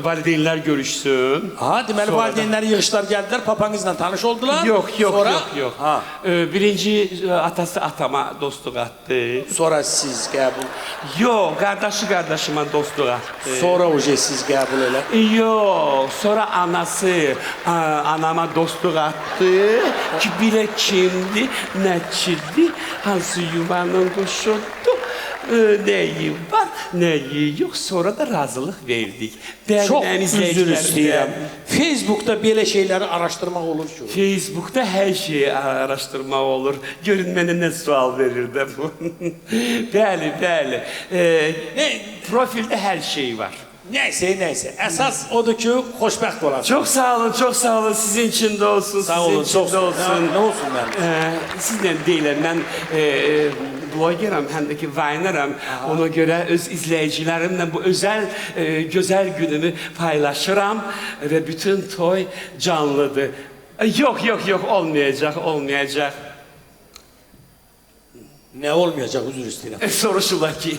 [SPEAKER 1] valideynlər görüşsün.
[SPEAKER 2] Aha, deməli valideynlər yığışlar gəldilər, papanızla tanış oldular.
[SPEAKER 1] Yox.
[SPEAKER 2] Ha.
[SPEAKER 1] Birinci atası atama dostluq atdı.
[SPEAKER 2] Sonra siz qəbul.
[SPEAKER 1] Yox, qardaşıma dostluq atdı.
[SPEAKER 2] Sonra oje siz qəbul elə.
[SPEAKER 1] Yox, sonra anası anama dostluq atdı ki, bilə kimdi, nəçidir, hansı yuvanın quşudur, nəyi var, nəyi yox. Sonra da razılıq verdik.
[SPEAKER 2] Çox üzr istəyirəm. Facebookda belə şeyləri araşdırmaq olur ki.
[SPEAKER 1] Facebookda hər şeyi araşdırmaq olur. Görün mənə nə sual verir də bu. Bəli. Profildə hər şey var.
[SPEAKER 2] Nəysə. Əsas odur ki, xoşbəxt olasın.
[SPEAKER 1] Çox sağ olun. Sizin için də olsun.
[SPEAKER 2] Sağ olun, çox sağ olun. Nə olsun mən?
[SPEAKER 1] Sizlə deyiləm, mən blogeram, həm də ki, vayneram. Ona görə öz izləyicilərimlə bu gözəl günümü paylaşıram və bütün toy canlıdır. Yox, olmayacaq.
[SPEAKER 2] Nə olmayacaq, üzr istəyirəm.
[SPEAKER 1] Soruşurlar ki,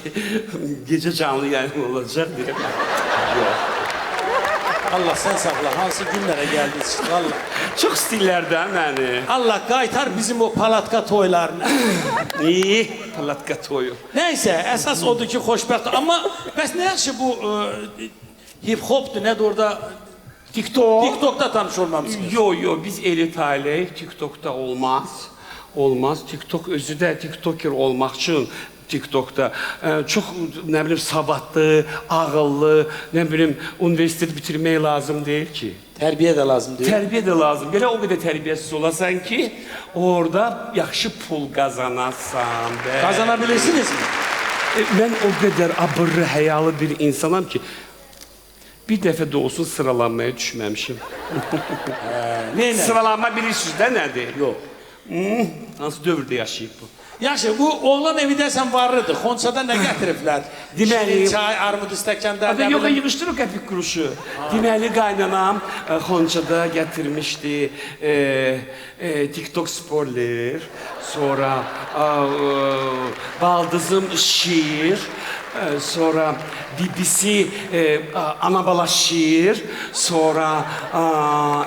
[SPEAKER 1] gecə canlı yayın olacaq deyə. Yox.
[SPEAKER 2] Allah sən saxla, hansı günlərə gəldiniz, valla.
[SPEAKER 1] Çox istirlərdən məni.
[SPEAKER 2] Allah qaytar bizim o palatka toylarını.
[SPEAKER 1] Palatka toyu.
[SPEAKER 2] Nəysə, əsas odur ki, xoşbəxt. Amma bəs nə yaxşı bu hip-hopdur, nədir orada? TikTok'da tanış olmamışsınız.
[SPEAKER 1] Yox, biz elit ailəyik, TikTok'da olmaz. TikTok özü də TikToker olmaq üçün TikTok'da çox, nə bilim, savadlı, ağıllı, nə bilim, universitet bitirmək lazım deyil ki.
[SPEAKER 2] Tərbiyə də lazım deyil.
[SPEAKER 1] Tərbiyə də lazım. Belə o qədər tərbiyəsiz olasan ki, orada yaxşı pul qazanasan.
[SPEAKER 2] Qazana bilirsinizmi?
[SPEAKER 1] Mən o qədər abırlı, həyalı bir insanam ki, bir dəfə də olsun sıralanmaya düşməmişim.
[SPEAKER 2] Neynə?
[SPEAKER 1] Sıralanma bilirsiniz də nədir?
[SPEAKER 2] Yox.
[SPEAKER 1] Hansı dövrdə yaşayıb bu?
[SPEAKER 2] Yaxşı, bu oğlan evi desən varlıdır. Xonçada nə gətiriblər?
[SPEAKER 1] Deməli-
[SPEAKER 2] Şirin çay, armud istəkəndə.
[SPEAKER 1] Adı yox, yığışdırır qəpik quruşu. Deməli, qaynanam Xonçada gətirmişdi TikTok spoiler, sonra baldızım şiir, sonra BBC anabala şiir, sonra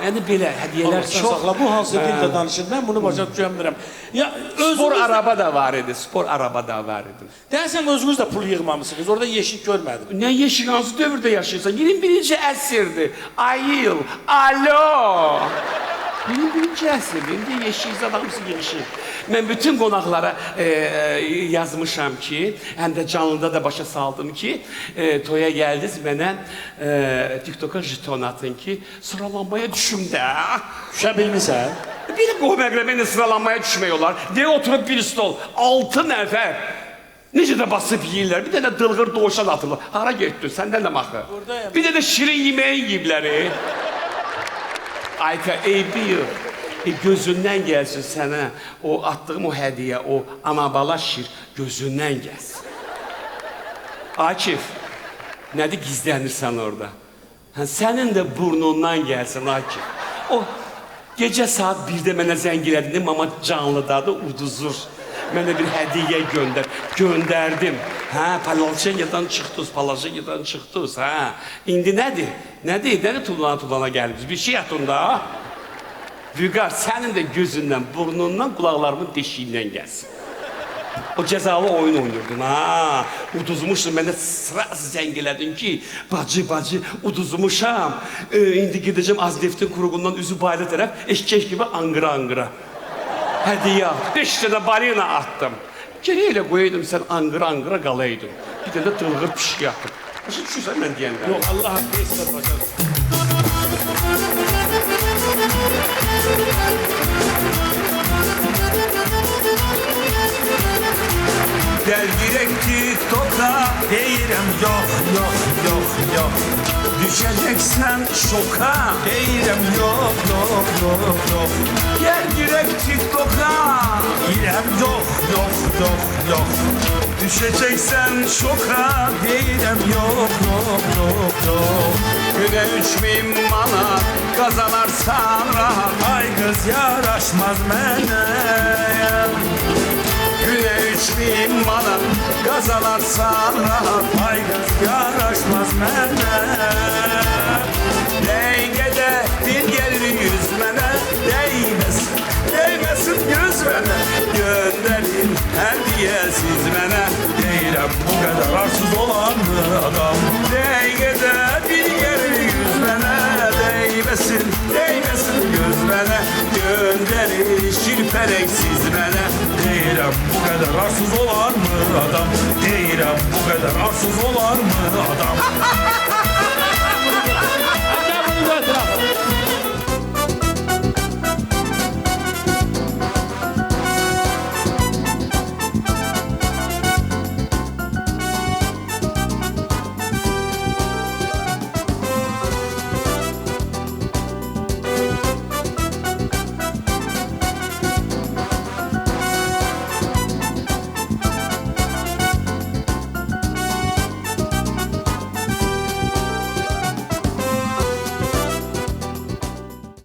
[SPEAKER 1] yəni belə hədiyyələr
[SPEAKER 2] Sən
[SPEAKER 1] çox.
[SPEAKER 2] saxla, bu hansı dildə danışır? Mən bunu başa düşəmirəm. Ya,
[SPEAKER 1] Spor
[SPEAKER 2] özünüz
[SPEAKER 1] araba da var idi, spor araba da var idi.
[SPEAKER 2] Deyəsən özünüz də pul yığmamısınız. Orada yeşik görmədim.
[SPEAKER 1] Ne yeşil hansı dövrdə yaşayırsan? 21-ci əsrdir. Ayıl, alo. 21-ci əsrdir. İndi yeşil zadağımızı yığışır. Mən bütün qonaqlara yazmışam ki, həm də canlıda da başa saldım ki, toya gəldiniz mənə TikTok'a jeton atın ki, sıralanmaya düşüm də.
[SPEAKER 2] Düşə bilmirsən?
[SPEAKER 1] Bir qohum əqrəbəylə sıralanmaya düşmək olar. Deyə oturub bir stol, 6 nəfər. Necə də basıb yeyirlər, bir dənə dılğır doğuşan atırlar. Hara getdin, səndən də maxı.
[SPEAKER 2] Buradayım.
[SPEAKER 1] Bir dənə şirin yeməyi yiyiblər. Ayka, eybi yox. Gözündən gəlsin sənə o attığım o hədiyə, o anabala şir gözündən gəlsin. Akif, nədir gizlənirsən orada? Sənin də burnundan gəlsin Akif. O gecə saat 1-də mənə zəng elədin, amma canlıdadır, uduzur. Mənə bir hədiyyə göndər. Göndərdim. Hə, Palaşenyadan çıxdınız, hə. İndi nədir? Nədir tulana gəlibsiz? Bir şey atın da. Vüqar, sənin də gözündən, burnundan, qulaqlarımın deşiyindən gəlsin. O cəzalı oyun oynuyordun, ha. Uduzmuşdun, mənə sırası zəng elədin ki, bacı, uduzmuşam. İndi gedəcəm Azdeftin kuruğundan üzü bayılı tərəf, eşkək gibi angıra. Hədiyyə at, 5 dənə balina attım. Geri elə qoyaydım, sən angıra qalaydın. Bir dənə tılğır pişki atdım. Başa düşürsən mən deyəndə?
[SPEAKER 2] Yox, Allah haqqı etsin başa düşürsən.
[SPEAKER 3] Gel direkt TikTok'a deyirəm yok Düşeceksen şoka deyirəm yok Gel direkt TikTok'a deyirəm yok Düşeceksen şoka deyirəm yok
[SPEAKER 1] Güne 3000 manat kazanarsan rahat.
[SPEAKER 3] Ay kız yaraşmaz mənə
[SPEAKER 1] Güne 3000 manat kazanarsan rahat.
[SPEAKER 3] Ay kız yaraşmaz mənə
[SPEAKER 1] Dengede bir gelir yüz mənə değmesin göz mənə. Gönderin hediyesiz mənə.
[SPEAKER 3] Deyirəm bu qədər arsız olan adam
[SPEAKER 1] Dengede bir gelir yüz mənə değmesin göz mənə. Gönderin şirpeleksiz mənə.
[SPEAKER 3] Deyirəm bu qədər arsız olan adam Deyirəm bu qədər arsız olan adam